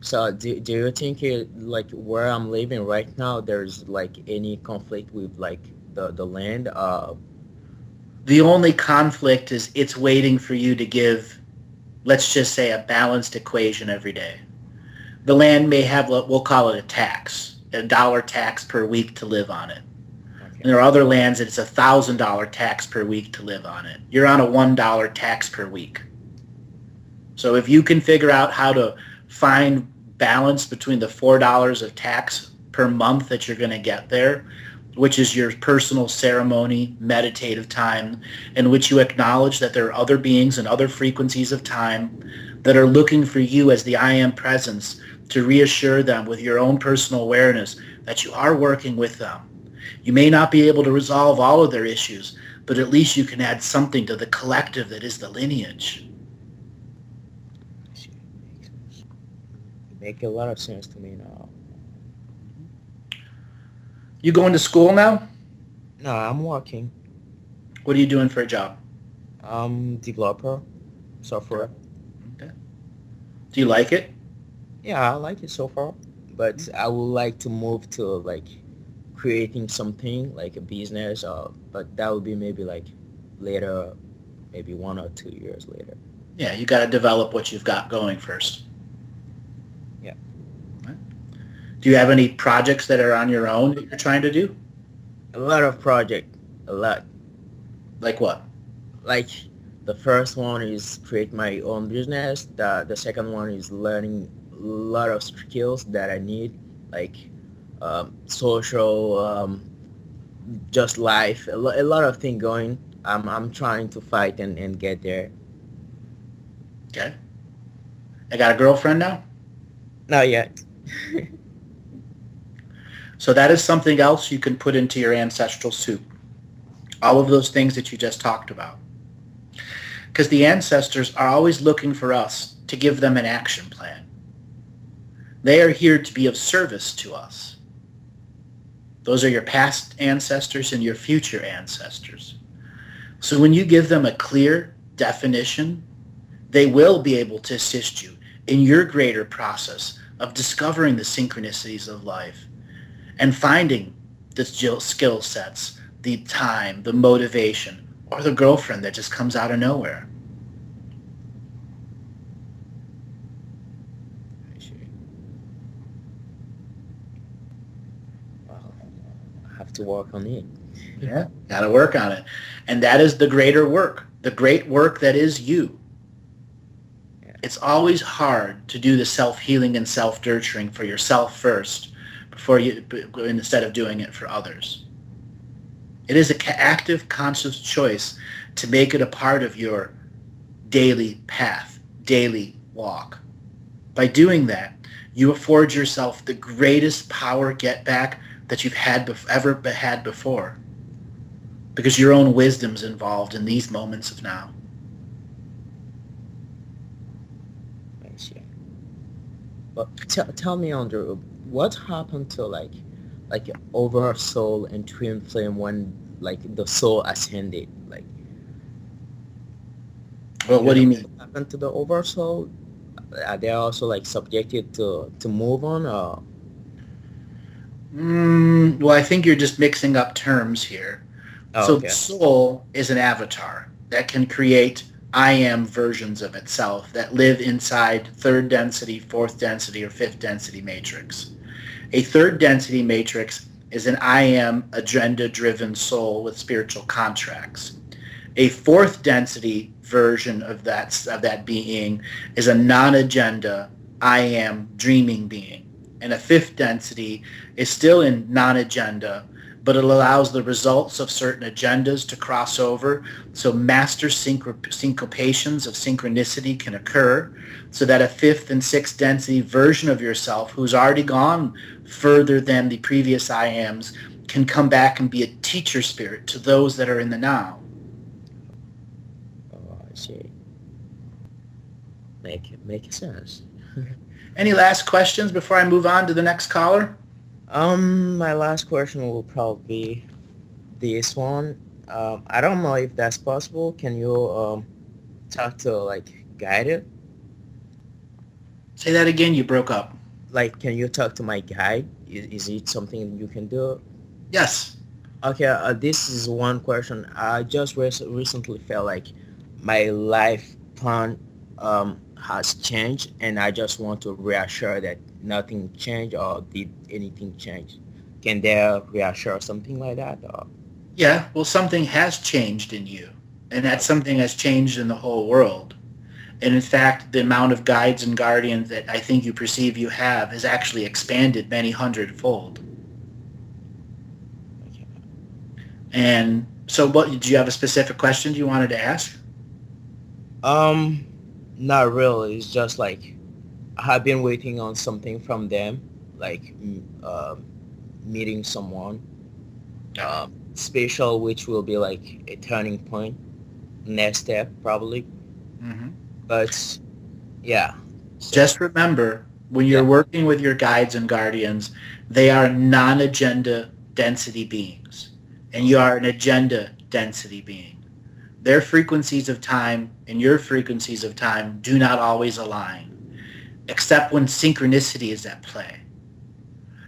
So do you think like where I'm living right now, there's like any conflict with like the land? The only conflict is it's waiting for you to give, let's just say, a balanced equation every day. The land may have what we'll call it a dollar tax per week to live on it. Okay. And there are other lands that it's $1,000 tax per week to live on it. You're on a $1 tax per week. So if you can figure out how to find balance between the $4 of tax per month that you're going to get there, which is your personal ceremony, meditative time, in which you acknowledge that there are other beings and other frequencies of time that are looking for you as the I Am presence to reassure them with your own personal awareness that you are working with them. You may not be able to resolve all of their issues, but at least you can add something to the collective that is the lineage. Make a lot of sense to me now. You going to school now? No, I'm working. What are you doing for a job? Developer, software. Okay. Do you like it? Yeah, I like it so far, but I would like to move to like creating something like a business, but that would be maybe like later, maybe 1 or 2 years later. Yeah, you got to develop what you've got going first. Yeah. Right. Do you have any projects that are on your own that you're trying to do? A lot of project, a lot. Like what? Like the first one is create my own business. The second one is learning a lot of skills that I need, like social, just life, a lot of things going. I'm trying to fight and get there. Okay. I got a girlfriend now? Not yet. So that is something else you can put into your ancestral soup. All of those things that you just talked about. Because the ancestors are always looking for us to give them an action plan. They are here to be of service to us. Those are your past ancestors and your future ancestors. So when you give them a clear definition, they will be able to assist you in your greater process of discovering the synchronicities of life and finding the skill sets, the time, the motivation, or the girlfriend that just comes out of nowhere. I see. Well, I have to work on it. Yeah, got to work on it. And that is the greater work, the great work that is you. Yeah. It's always hard to do the self-healing and self-nurturing for yourself first instead of doing it for others. It is an active, conscious choice to make it a part of your daily path, daily walk. By doing that, you afford yourself the greatest power get back that you've ever had before, because your own wisdom's involved in these moments of now. I see. But tell me, Andrew, what happened to like oversoul and twin flame when like the soul ascended? Like, Well, what do you mean? what happened to the oversoul? Are they also like subjected to move on, or? Well, I think you're just mixing up terms here. Oh, So the okay. soul is an avatar that can create I am versions of itself that live inside third density, fourth density, or fifth density matrix. A third density matrix is an I am agenda-driven soul with spiritual contracts. A fourth density version of that being is a non-agenda I am dreaming being. And a fifth density is still in non-agenda, but it allows the results of certain agendas to cross over, so master syncopations of synchronicity can occur, so that a fifth and sixth density version of yourself, who's already gone further than the previous I ams, can come back and be a teacher spirit to those that are in the now. Oh, I see. Make sense. Any last questions before I move on to the next caller? My last question will probably be this one. I don't know if that's possible. Can you talk to like guide? Say that again, you broke up. Like, can you talk to my guide? Is it something you can do? Yes. Okay, this is one question. I just recently felt like my life plan has changed, and I just want to reassure that nothing changed, or did anything change? Can they reassure something like that? Or? Yeah, well, something has changed in you, and that something has changed in the whole world. And in fact, the amount of guides and guardians that I think you perceive you have has actually expanded many hundredfold. Okay. And so do you have a specific question you wanted to ask? Not really. It's just like I've been waiting on something from them, like meeting someone special, which will be like a turning point, next step probably. Mm-hmm. But yeah, so Just remember, when you're yeah, working with your guides and guardians, they are non-agenda density beings, and you are an agenda density being. Their frequencies of time and your frequencies of time do not always align, except when synchronicity is at play.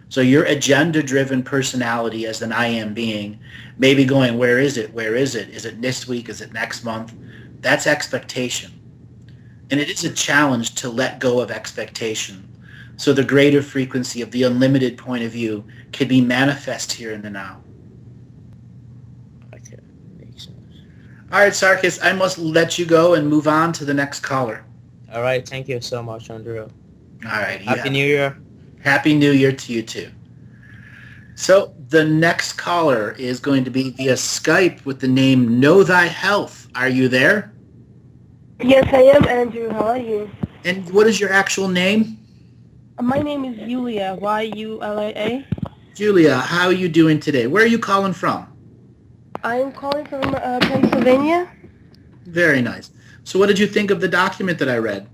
So your agenda-driven personality as an I am being may be going, where is it? Where is it? Is it this week? Is it next month? That's expectation. And it is a challenge to let go of expectation. So the greater frequency of the unlimited point of view can be manifest here in the now. Okay, makes sense. All right, Sarkis, I must let you go and move on to the next caller. All right, thank you so much, Andrew. All right. Happy New Year. Happy New Year to you too. So the next caller is going to be via Skype with the name Know Thy Health. Are you there? Yes, I am, Andrew. How are you? And what is your actual name? My name is Yulia, Y-U-L-I-A. Julia, how are you doing today? Where are you calling from? I am calling from Pennsylvania. Very nice. So what did you think of the document that I read?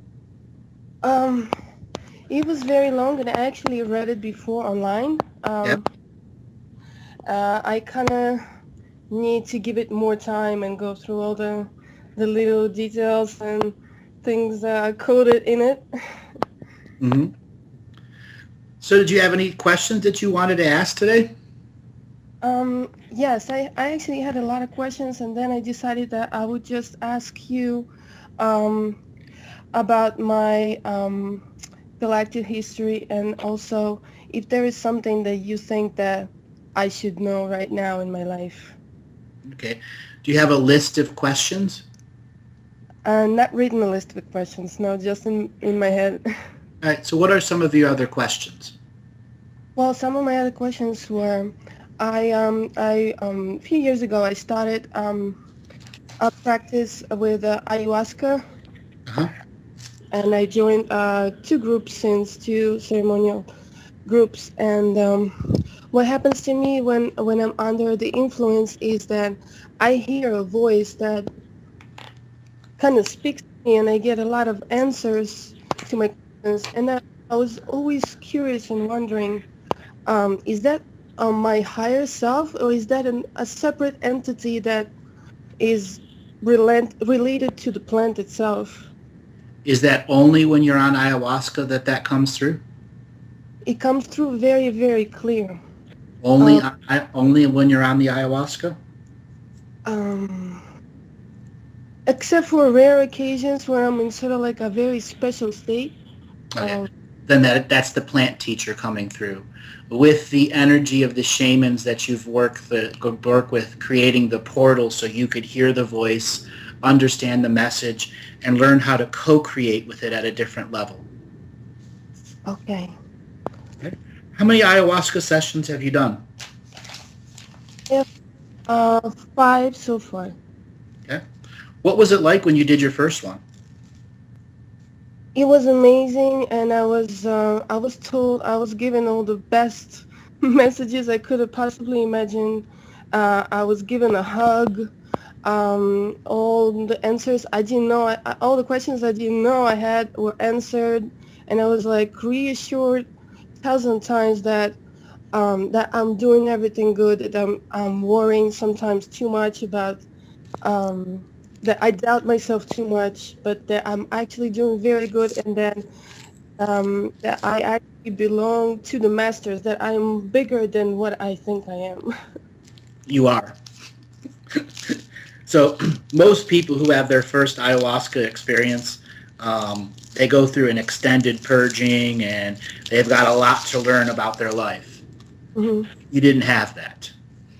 It was very long, and I actually read it before online. Yep. I kind of need to give it more time and go through all the little details and things that are coded in it. Mm-hmm. So did you have any questions that you wanted to ask today? Yes, I actually had a lot of questions, and then I decided that I would just ask you about my galactic history, and also if there is something that you think that I should know right now in my life. Okay. Do you have a list of questions? Not written a list of questions, no, just in my head. All right. So what are some of your other questions? Well, some of my other questions were, a few years ago I started a practice with ayahuasca. Uh-huh. And I joined two ceremonial groups. And what happens to me when I'm under the influence is that I hear a voice that kind of speaks to me, and I get a lot of answers to my questions. And I was always curious and wondering, is that my higher self, or is that a separate entity that is related to the plant itself? Is that only when you're on ayahuasca that comes through? It comes through very, very clear. Only when you're on the ayahuasca? Except for rare occasions where I'm in sort of like a very special state. Okay. Then that's the plant teacher coming through. With the energy of the shamans that you've worked with, creating the portal so you could hear the voice, understand the message, and learn how to co-create with it at a different level. Okay. How many ayahuasca sessions have you done? 5 so far. Okay. What was it like when you did your first one? It was amazing, and I was told, I was given all the best messages I could have possibly imagined. I was given a hug. All the answers I didn't know, all the questions I didn't know I had were answered, and I was like reassured 1,000 times that I'm doing everything good. That I'm worrying sometimes too much about that I doubt myself too much, but that I'm actually doing very good, and then that I actually belong to the masters. That I'm bigger than what I think I am. You are. So most people who have their first ayahuasca experience, they go through an extended purging, and they've got a lot to learn about their life. Mm-hmm. You didn't have that.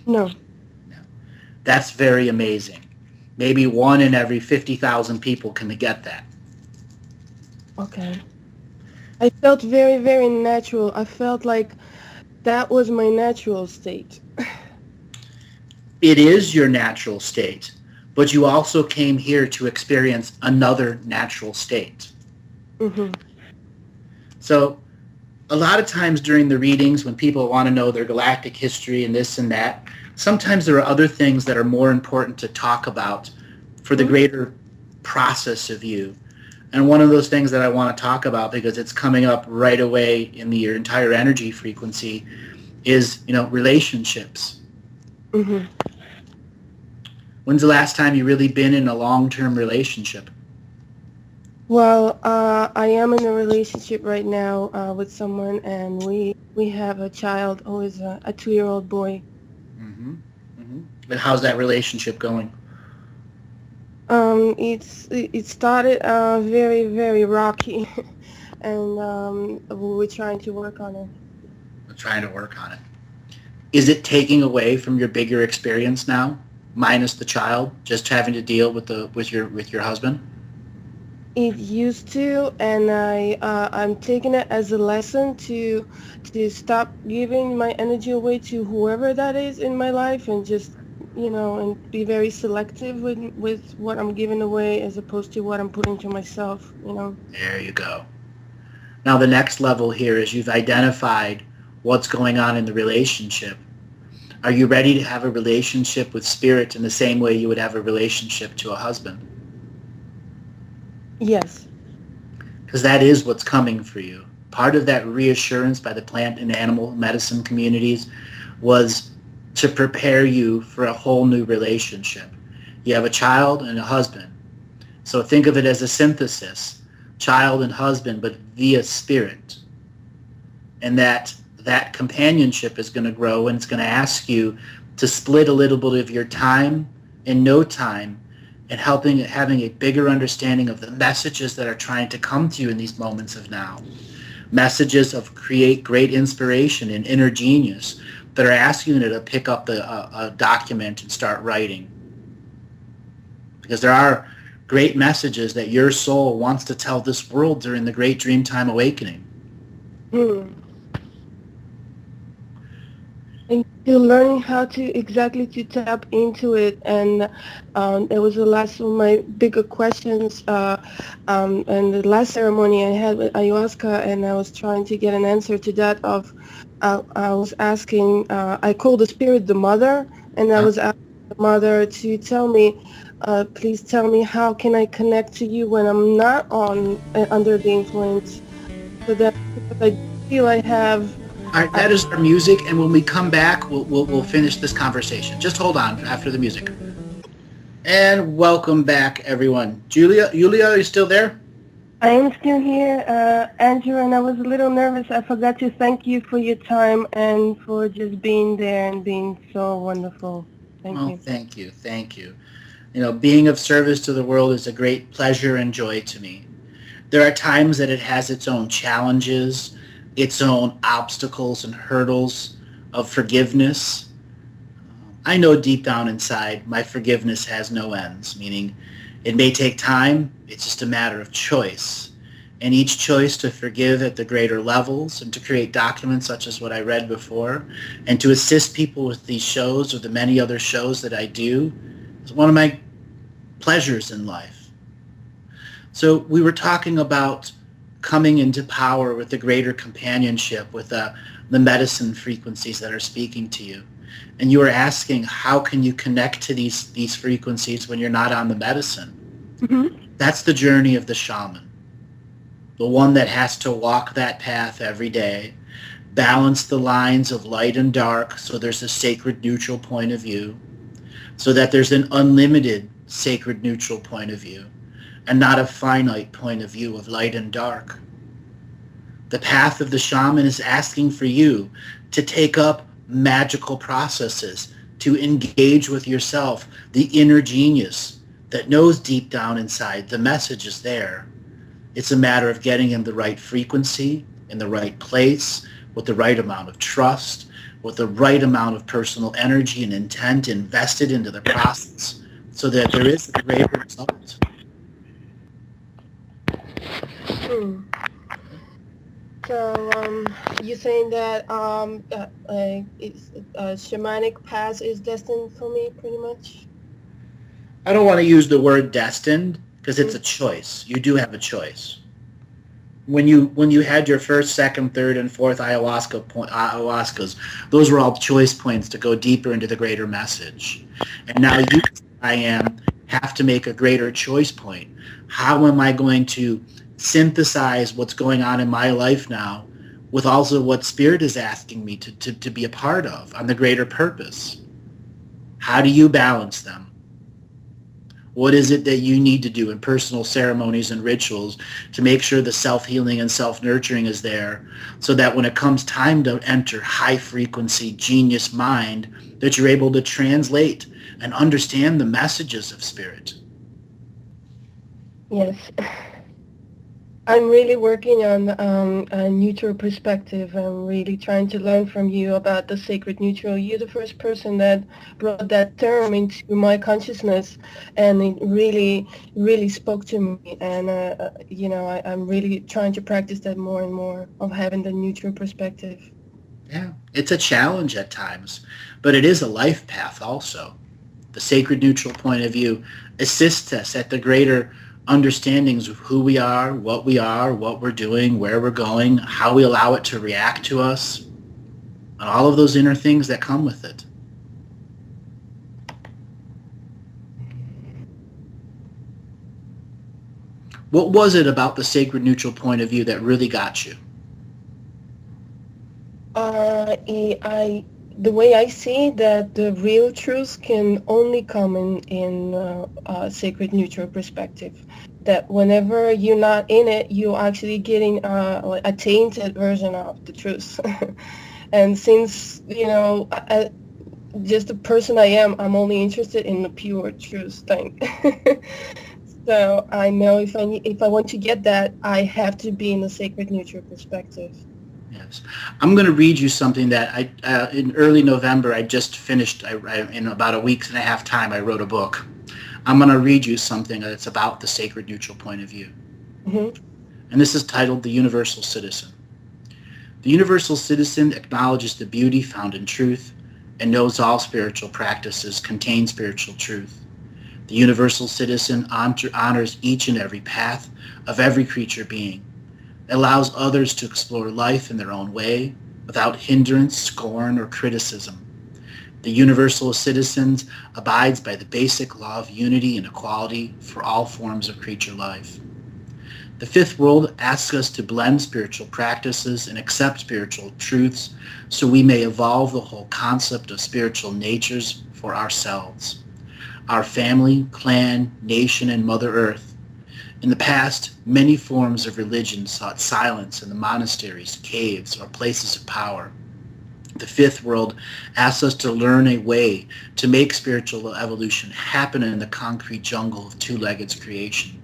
No. That's very amazing. Maybe 1 in every 50,000 people can get that. Okay. I felt very, very natural. I felt like that was my natural state. It is your natural state, but you also came here to experience another natural state. Mm-hmm. So a lot of times during the readings, when people want to know their galactic history and this and that, sometimes there are other things that are more important to talk about for the greater process of you. And one of those things that I want to talk about, because it's coming up right away in your entire energy frequency, is, relationships. Mm-hmm. When's the last time you really been in a long-term relationship? Well, I am in a relationship right now with someone, and we have a child who is a 2-year-old boy. Mm-hmm. Mm-hmm. And how's that relationship going? It started very very rocky, and we're trying to work on it. I'm trying to work on it. Is it taking away from your bigger experience now, minus the child, just having to deal with your husband? It used to, and I'm taking it as a lesson to stop giving my energy away to whoever that is in my life, and just and be very selective with what I'm giving away as opposed to what I'm putting to myself. There you go. Now the next level here is you've identified what's going on in the relationship. Are you ready to have a relationship with spirit in the same way you would have a relationship to a husband? Yes. Because that is what's coming for you. Part of that reassurance by the plant and animal medicine communities was to prepare you for a whole new relationship. You have a child and a husband. So think of it as a synthesis, child and husband, but via spirit. And that companionship is going to grow, and it's going to ask you to split a little bit of your time and no time and having a bigger understanding of the messages that are trying to come to you in these moments of now. Messages of create great inspiration and inner genius that are asking you to pick up a document and start writing. Because there are great messages that your soul wants to tell this world during the Great Dreamtime Awakening. And to learning how to tap into it, and it was the last of my bigger questions. And the last ceremony I had with ayahuasca, and I was trying to get an answer to that. I was asking. I called the spirit the mother, and I was asking the mother to tell me, please tell me how can I connect to you when I'm not under the influence, so that because I feel I have. All right, that is our music, and when we come back, we'll finish this conversation. Just hold on after the music. And welcome back, everyone. Julia, are you still there? I am still here, Andrew, and I was a little nervous. I forgot to thank you for your time and for just being there and being so wonderful. Thank you. Thank you. Being of service to the world is a great pleasure and joy to me. There are times that it has its own challenges, its own obstacles and hurdles of forgiveness. I know deep down inside my forgiveness has no ends, meaning it may take time, it's just a matter of choice. And each choice to forgive at the greater levels and to create documents such as what I read before and to assist people with these shows or the many other shows that I do is one of my pleasures in life. So we were talking about coming into power with the greater companionship, with the medicine frequencies that are speaking to you. And you are asking, how can you connect to these frequencies when you're not on the medicine? Mm-hmm. That's the journey of the shaman. The one that has to walk that path every day, balance the lines of light and dark so there's a sacred neutral point of view, so that there's an unlimited sacred neutral point of view, and not a finite point of view of light and dark. The path of the shaman is asking for you to take up magical processes, to engage with yourself, the inner genius that knows deep down inside the message is there. It's a matter of getting in the right frequency, in the right place, with the right amount of trust, with the right amount of personal energy and intent invested into the process so that there is a greater result. So you're saying that shamanic path is destined for me, pretty much? I don't want to use the word destined because it's a choice. You do have a choice. When you had your first, second, third, and fourth ayahuascas, those were all choice points to go deeper into the greater message. And now you, have to make a greater choice point. How am I going to synthesize what's going on in my life now with also what Spirit is asking me to be a part of on the greater purpose? How do you balance them? What is it that you need to do in personal ceremonies and rituals to make sure the self-healing and self-nurturing is there, so that when it comes time to enter high-frequency genius mind, that you're able to translate and understand the messages of spirit? Yes. I'm really working on a neutral perspective. I'm really trying to learn from you about the sacred neutral. You're the first person that brought that term into my consciousness, and it really, really spoke to me. And, I'm really trying to practice that more and more, of having the neutral perspective. Yeah, it's a challenge at times, but it is a life path also. The sacred neutral point of view assists us at the greater understandings of who we are, what we're doing, where we're going, how we allow it to react to us, and all of those inner things that come with it. What was it about the sacred neutral point of view that really got you? The way I see that the real truth can only come in a sacred neutral perspective. That whenever you're not in it, you're actually getting a tainted version of the truth. And since, just the person I am, I'm only interested in the pure truth thing. So I know if I want to get that, I have to be in the sacred neutral perspective. Yes. I'm going to read you something that in early November, I just finished. In about a week and a half time, I wrote a book. I'm going to read you something that's about the sacred neutral point of view. Mm-hmm. And this is titled The Universal Citizen. The universal citizen acknowledges the beauty found in truth and knows all spiritual practices contain spiritual truth. The universal citizen honors each and every path of every creature being. It allows others to explore life in their own way without hindrance, scorn, or criticism. The universal citizen abides by the basic law of unity and equality for all forms of creature life. The fifth world asks us to blend spiritual practices and accept spiritual truths so we may evolve the whole concept of spiritual natures for ourselves, our family, clan, nation, and Mother Earth. In the past, many forms of religion sought silence in the monasteries, caves, or places of power. The fifth world asks us to learn a way to make spiritual evolution happen in the concrete jungle of two-legged creation.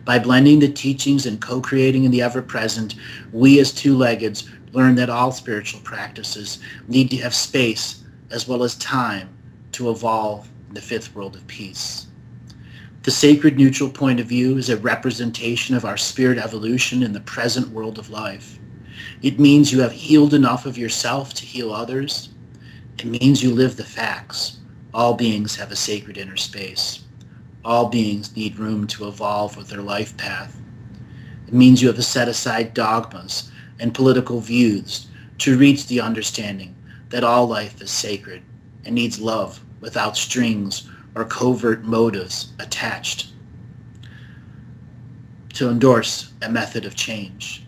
By blending the teachings and co-creating in the ever-present, we as two-leggeds learn that all spiritual practices need to have space as well as time to evolve in the fifth world of peace. The sacred neutral point of view is a representation of our spirit evolution in the present world of life. It means you have healed enough of yourself to heal others. It means you live the facts. All beings have a sacred inner space. All beings need room to evolve with their life path. It means you have set aside dogmas and political views to reach the understanding that all life is sacred and needs love without strings or covert motives attached to endorse a method of change.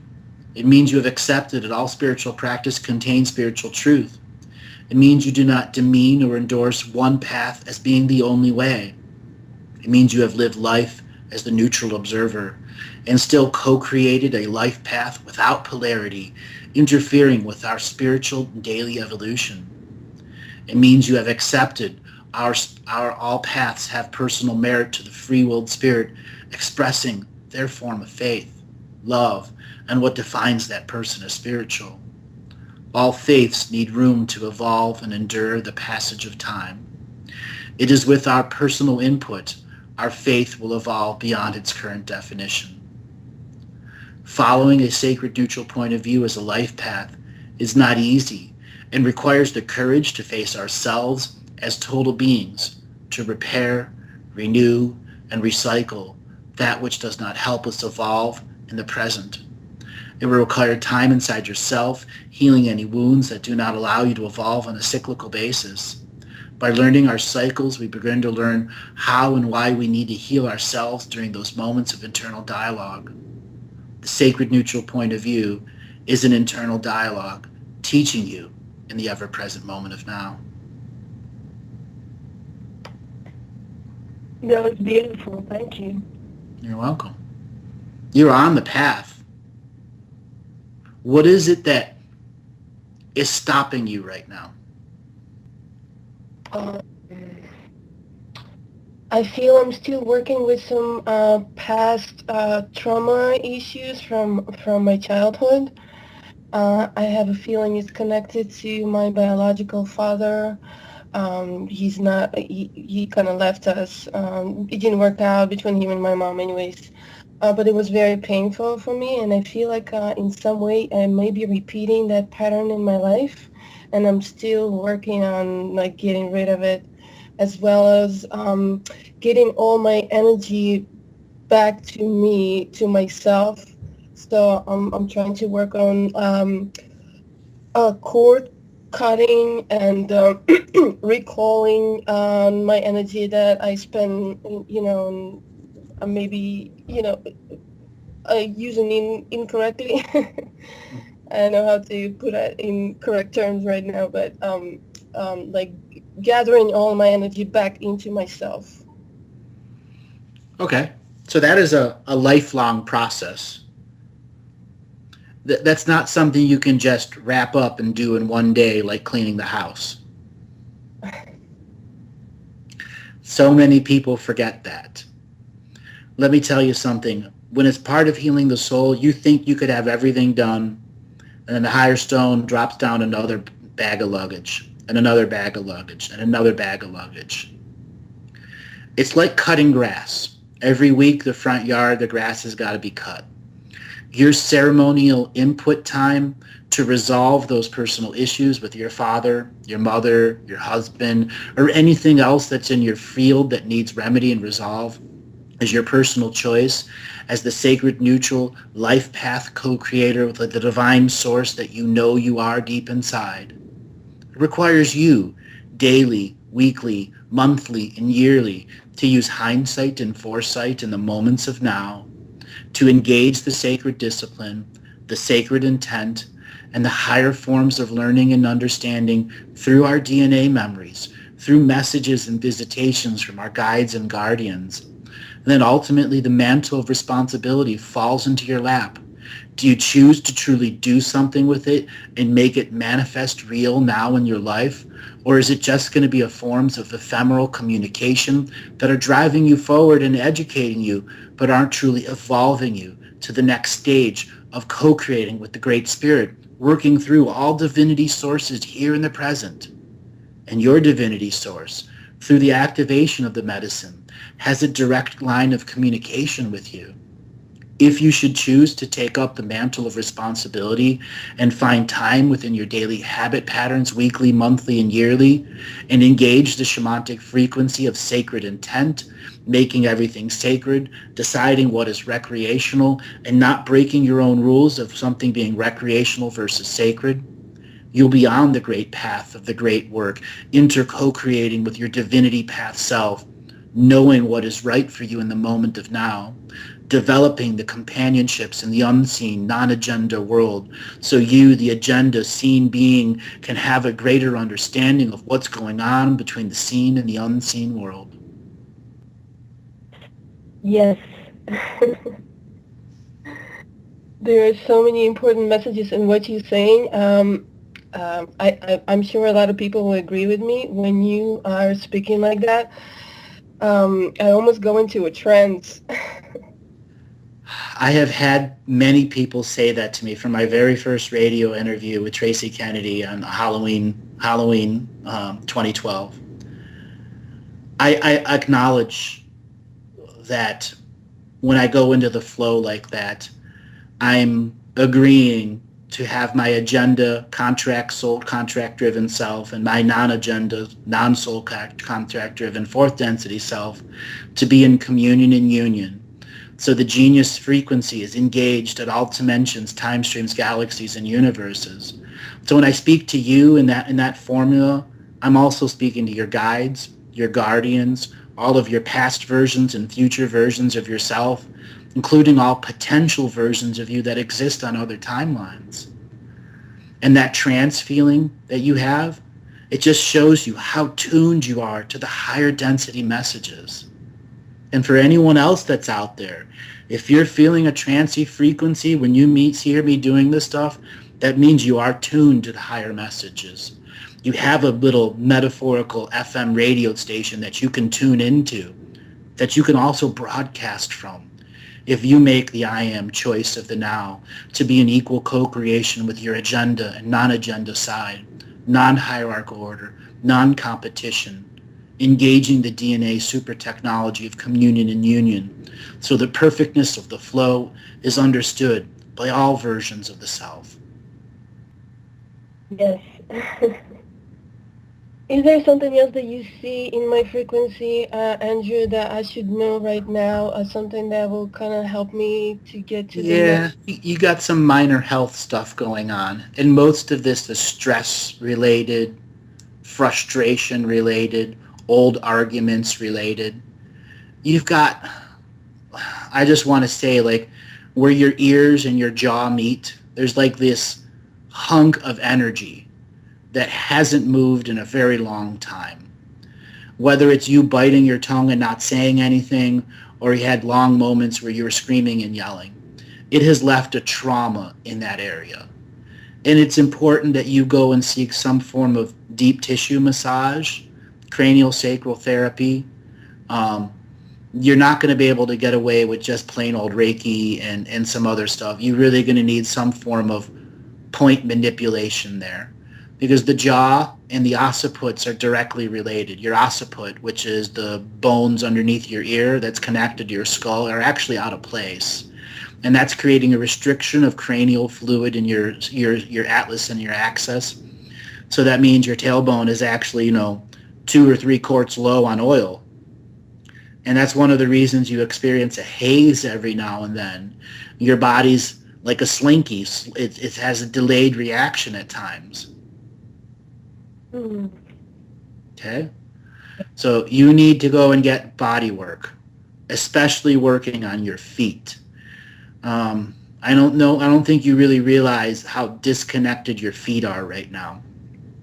It means you have accepted that all spiritual practice contains spiritual truth. It means you do not demean or endorse one path as being the only way. It means you have lived life as the neutral observer and still co-created a life path without polarity, interfering with our spiritual daily evolution. It means you have accepted our all paths have personal merit to the free-willed spirit expressing their form of faith, love, and what defines that person as spiritual. All faiths need room to evolve and endure the passage of time. It is with our personal input our faith will evolve beyond its current definition. Following a sacred neutral point of view as a life path is not easy and requires the courage to face ourselves as total beings, to repair, renew, and recycle that which does not help us evolve in the present. It will require time inside yourself, healing any wounds that do not allow you to evolve on a cyclical basis. By learning our cycles, we begin to learn how and why we need to heal ourselves during those moments of internal dialogue. The sacred neutral point of view is an internal dialogue, teaching you in the ever-present moment of now. That was beautiful. Thank you. You're welcome. You're on the path. What is it that is stopping you right now? Um, I feel I'm still working with some past trauma issues from my childhood. I have a feeling it's connected to my biological father. He's not. He kind of left us. It didn't work out between him and my mom, anyways. But it was very painful for me, and I feel like in some way I may be repeating that pattern in my life, and I'm still working on like getting rid of it, as well as getting all my energy back to me, to myself. So I'm trying to work on cord cutting and recalling my energy that I spend, maybe, using incorrectly. I don't know how to put it in correct terms right now, but like gathering all my energy back into myself. Okay. So that is a lifelong process. That's not something you can just wrap up and do in one day like cleaning the house. So many people forget that. Let me tell you something. When it's part of healing the soul, you think you could have everything done, and then the higher stone drops down another bag of luggage, and another bag of luggage, and another bag of luggage. It's like cutting grass. Every week, the front yard, the grass has got to be cut. Your ceremonial input time to resolve those personal issues with your father, your mother, your husband, or anything else that's in your field that needs remedy and resolve is your personal choice as the sacred, neutral, life path co-creator with the divine source that you know you are deep inside. It requires you daily, weekly, monthly, and yearly to use hindsight and foresight in the moments of now, to engage the sacred discipline, the sacred intent, and the higher forms of learning and understanding through our DNA memories, through messages and visitations from our guides and guardians. And then ultimately the mantle of responsibility falls into your lap. Do you choose to truly do something with it and make it manifest real now in your life? Or is it just going to be a forms of ephemeral communication that are driving you forward and educating you, but aren't truly evolving you to the next stage of co-creating with the Great Spirit, working through all divinity sources here in the present? And your divinity source, through the activation of the medicine, has a direct line of communication with you. If you should choose to take up the mantle of responsibility and find time within your daily habit patterns, weekly, monthly, and yearly, and engage the shamanic frequency of sacred intent, making everything sacred, deciding what is recreational, and not breaking your own rules of something being recreational versus sacred, you'll be on the great path of the great work, inter-co-creating with your divinity path self, knowing what is right for you in the moment of now, developing the companionships in the unseen, non-agenda world, so you, the agenda seen being, can have a greater understanding of what's going on between the seen and the unseen world. Yes. There are so many important messages in what you're saying. I'm sure a lot of people will agree with me when you are speaking like that. I almost go into a trance. I have had many people say that to me from my very first radio interview with Tracy Kennedy on Halloween 2012. I acknowledge that when I go into the flow like that, I'm agreeing to have my agenda, contract, soul contract driven self, and my non-agenda, non-soul contract driven fourth density self to be in communion and union. So the genius frequency is engaged at all dimensions, time streams, galaxies, and universes. So when I speak to you in that formula, I'm also speaking to your guides, your guardians, all of your past versions and future versions of yourself, including all potential versions of you that exist on other timelines. And that trance feeling that you have, it just shows you how tuned you are to the higher density messages. And for anyone else that's out there, if you're feeling a trancey frequency when you hear me doing this stuff, that means you are tuned to the higher messages. You have a little metaphorical FM radio station that you can tune into, that you can also broadcast from. If you make the I am choice of the now to be in equal co-creation with your agenda and non-agenda side, non-hierarchical order, non-competition, engaging the DNA super technology of communion and union, so the perfectness of the flow is understood by all versions of the self. Yes. Is there something else that you see in my frequency, Andrew, that I should know right now, or something that will kind of help me to get to the next? You got some minor health stuff going on, and most of this is stress related, frustration related, old arguments related. You've got, I just want to say, like, where your ears and your jaw meet, there's like this hunk of energy that hasn't moved in a very long time. Whether it's you biting your tongue and not saying anything, or you had long moments where you were screaming and yelling, it has left a trauma in that area. And it's important that you go and seek some form of deep tissue massage, cranial sacral therapy. You're not going to be able to get away with just plain old Reiki and some other stuff. You're really going to need some form of point manipulation there, because the jaw and the occiputs are directly related. Your occiput, which is the bones underneath your ear that's connected to your skull, are actually out of place. And that's creating a restriction of cranial fluid in your atlas and your axis. So that means your tailbone is actually, 2 or 3 quarts low on oil. And that's one of the reasons you experience a haze every now and then. Your body's like a slinky. It has a delayed reaction at times. Okay? So you need to go and get body work, especially working on your feet. I don't think you really realize how disconnected your feet are right now.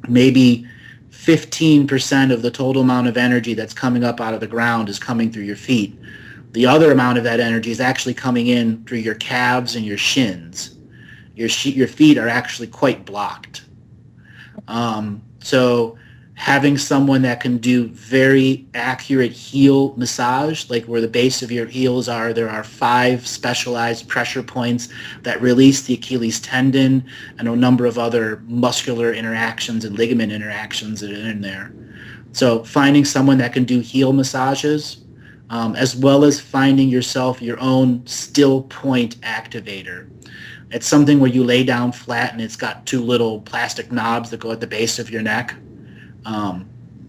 Maybe 15% of the total amount of energy that's coming up out of the ground is coming through your feet. The other amount of that energy is actually coming in through your calves and your shins. Your feet are actually quite blocked. So having someone that can do very accurate heel massage, like where the base of your heels are, there are 5 specialized pressure points that release the Achilles tendon and a number of other muscular interactions and ligament interactions that are in there. So finding someone that can do heel massages, as well as finding yourself your own still point activator. It's something where you lay down flat and it's got 2 little plastic knobs that go at the base of your neck.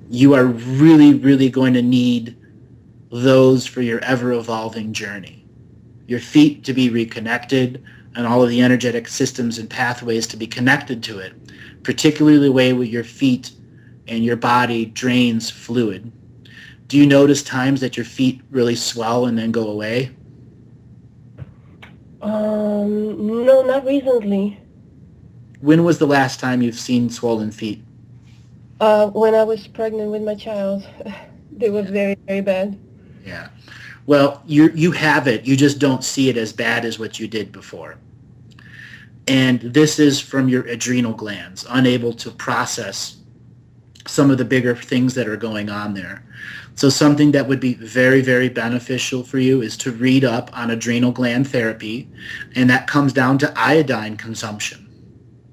You are really, really going to need those for your ever-evolving journey. Your feet to be reconnected and all of the energetic systems and pathways to be connected to it, particularly the way with your feet and your body drains fluid. Do you notice times that your feet really swell and then go away? No, not recently. When was the last time you've seen swollen feet? When I was pregnant with my child. They were very, very bad. Yeah. Well, you have it. You just don't see it as bad as what you did before. And this is from your adrenal glands, unable to process some of the bigger things that are going on there. So something that would be very, very beneficial for you is to read up on adrenal gland therapy, and that comes down to iodine consumption.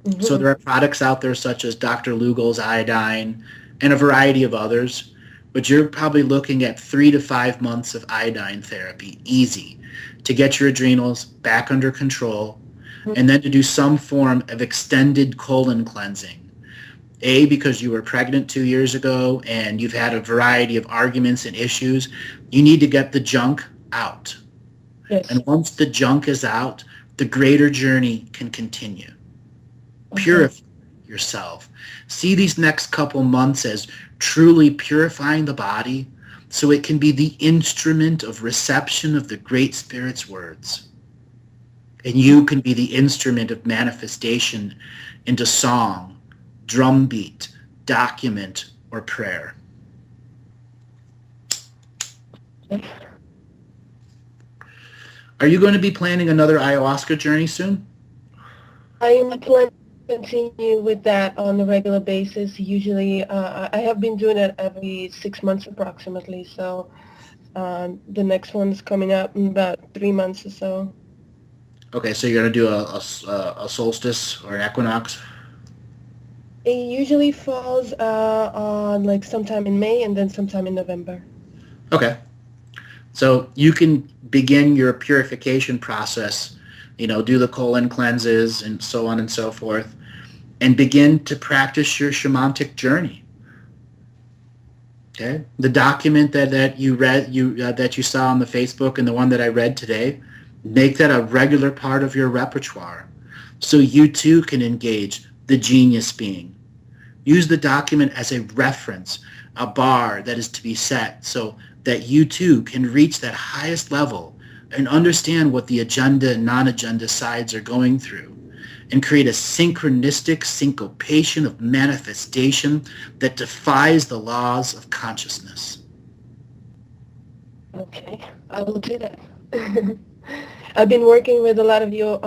Mm-hmm. So there are products out there such as Dr. Lugal's iodine and a variety of others, but you're probably looking at 3 to 5 months of iodine therapy, easy, to get your adrenals back under control, and then to do some form of extended colon cleansing. A, because you were pregnant 2 years ago and you've had a variety of arguments and issues, you need to get the junk out. Yes. And once the junk is out, the greater journey can continue. Okay. Purify yourself. See these next couple months as truly purifying the body so it can be the instrument of reception of the Great Spirit's words. And you can be the instrument of manifestation into song, drumbeat, document, or prayer. Are you going to be planning another ayahuasca journey soon? I am planning to continue with that on a regular basis. Usually, I have been doing it every 6 months approximately. So the next one's coming up in about 3 months or so. Okay, so you're going to do a solstice or an equinox? It usually falls on like sometime in May and then sometime in November. Okay. So you can begin your purification process, do the colon cleanses and so on and so forth, and begin to practice your shamanic journey. Okay? The document that you read, that you saw on the Facebook and the one that I read today, make that a regular part of your repertoire so you too can engage the genius being. Use the document as a reference, a bar that is to be set so that you too can reach that highest level and understand what the agenda and non-agenda sides are going through and create a synchronistic syncopation of manifestation that defies the laws of consciousness. Okay, I will do that. I've been working with a lot of your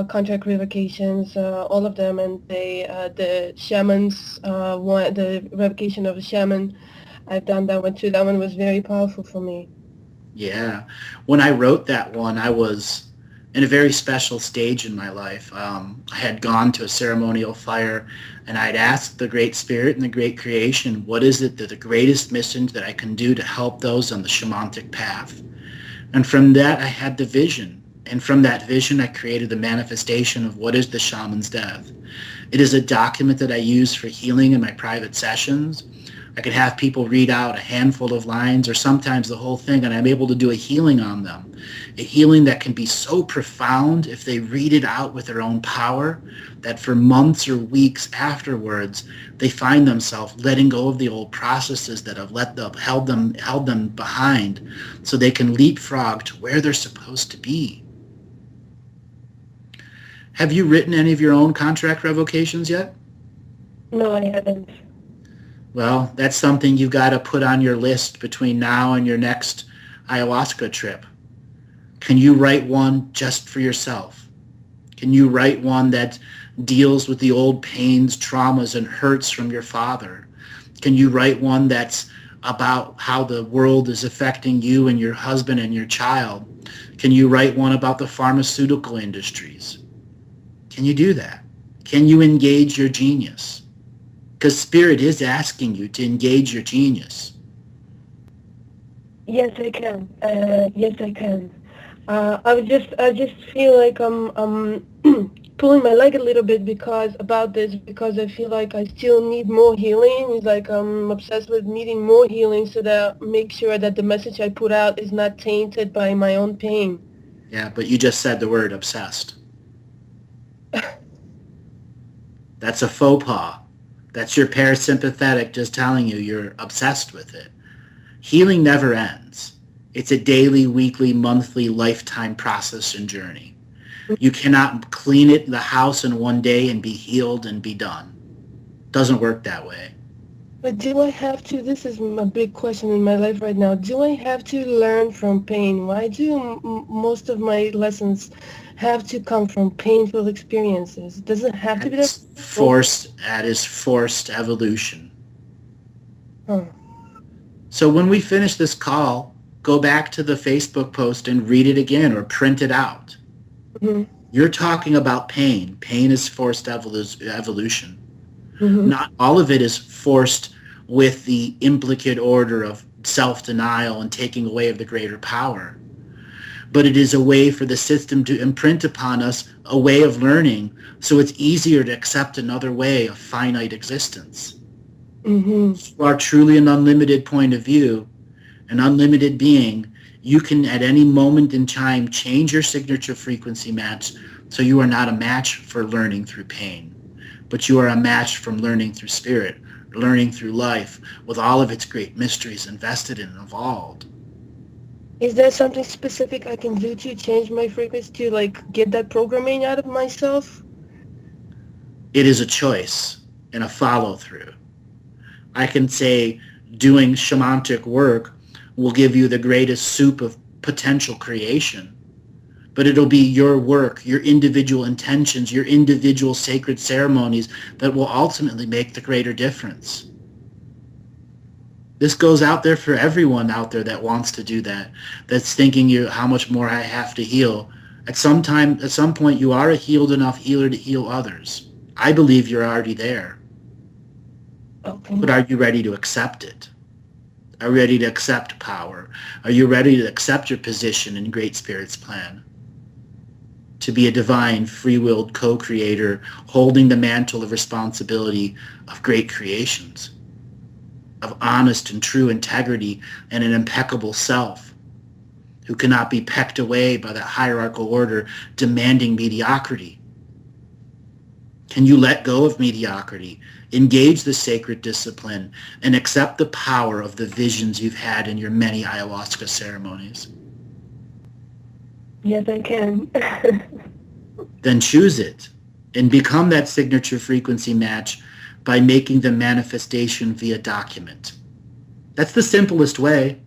contract revocations, all of them, and the shamans, the revocation of a shaman, I've done that one too. That one was very powerful for me. Yeah. When I wrote that one, I was in a very special stage in my life. I had gone to a ceremonial fire, and I'd asked the Great Spirit and the Great Creation, what is it that the greatest mission that I can do to help those on the shamanic path? And from that, I had the vision. And from that vision, I created the manifestation of what is the shaman's death. It is a document that I use for healing in my private sessions. I could have people read out a handful of lines or sometimes the whole thing, and I'm able to do a healing on them. A healing that can be so profound if they read it out with their own power that for months or weeks afterwards, they find themselves letting go of the old processes that have held them behind so they can leapfrog to where they're supposed to be. Have you written any of your own contract revocations yet? No, I haven't. Well, that's something you've got to put on your list between now and your next ayahuasca trip. Can you write one just for yourself? Can you write one that deals with the old pains, traumas, and hurts from your father? Can you write one that's about how the world is affecting you and your husband and your child? Can you write one about the pharmaceutical industries? Can you do that? Can you engage your genius? Because Spirit is asking you to engage your genius. Yes, I can. Yes, I can. I just feel like I'm pulling my leg a little bit because I feel like I still need more healing. It's like I'm obsessed with needing more healing so that make sure that the message I put out is not tainted by my own pain. Yeah, but you just said the word obsessed. That's a faux pas. That's your parasympathetic just telling you you're obsessed with it. Healing never ends. It's a daily, weekly, monthly, lifetime process and journey. You cannot clean the house in one day and be healed and be done. Doesn't work that way. But do I have to, this is a big question in my life right now, do I have to learn from pain? Why do most of my lessons have to come from painful experiences? Does it have to be that? That is forced evolution. Huh. So when we finish this call, go back to the Facebook post and read it again or print it out. Mm-hmm. You're talking about pain. Pain is forced evolution. Mm-hmm. Not all of it is forced with the implicate order of self-denial and taking away of the greater power. But it is a way for the system to imprint upon us a way of learning so it's easier to accept another way of finite existence. Mm-hmm. If you are truly an unlimited point of view, an unlimited being, you can at any moment in time change your signature frequency match so you are not a match for learning through pain, but you are a match from learning through spirit, learning through life with all of its great mysteries invested and evolved. Is there something specific I can do to change my frequency to like get that programming out of myself? It is a choice and a follow-through. I can say doing shamanic work will give you the greatest soup of potential creation. but it'll be your work, your individual intentions, your individual sacred ceremonies that will ultimately make the greater difference. This goes out there for everyone out there that wants to do that, that's thinking how much more I have to heal. At some point, you are a healed enough healer to heal others. I believe you're already there. Okay. But are you ready to accept it? Are you ready to accept power? Are you ready to accept your position in Great Spirit's plan? To be a divine, free-willed co-creator holding the mantle of responsibility of great creations, of honest and true integrity and an impeccable self, who cannot be pecked away by that hierarchical order demanding mediocrity. Can you let go of mediocrity, engage the sacred discipline, and accept the power of the visions you've had in your many ayahuasca ceremonies? Yes, I can. Then choose it and become that signature frequency match by making the manifestation via document. That's the simplest way.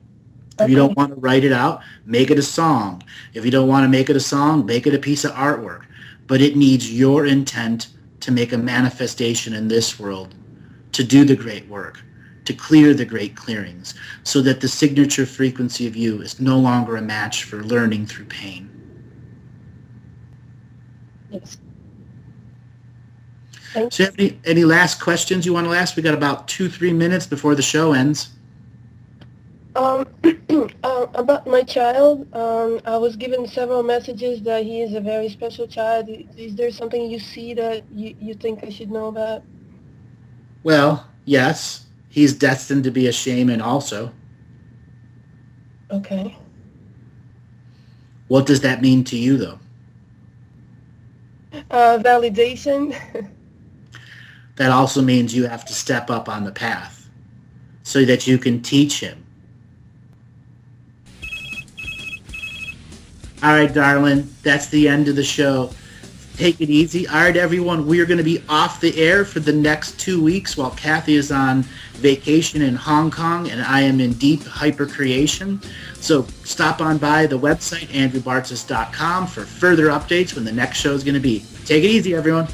If you don't want to write it out, make it a song. If you don't want to make it a song, make it a piece of artwork. But it needs your intent to make a manifestation in this world, to do the great work, to clear the great clearings, so that the signature frequency of you is no longer a match for learning through pain. Yes. So you have any last questions you want to ask? We got about 2-3 minutes before the show ends. About my child, I was given several messages that he is a very special child. Is there something you see that you think I should know about? Well, yes. He's destined to be a shaman also. Okay. What does that mean to you, though? Validation. That also means you have to step up on the path so that you can teach him. All right, darling, that's the end of the show. Take it easy. All right, everyone, we are going to be off the air for the next 2 weeks while Kathy is on vacation in Hong Kong and I am in deep hypercreation. So stop on by the website, andrewbartzis.com, for further updates when the next show is going to be. Take it easy, everyone.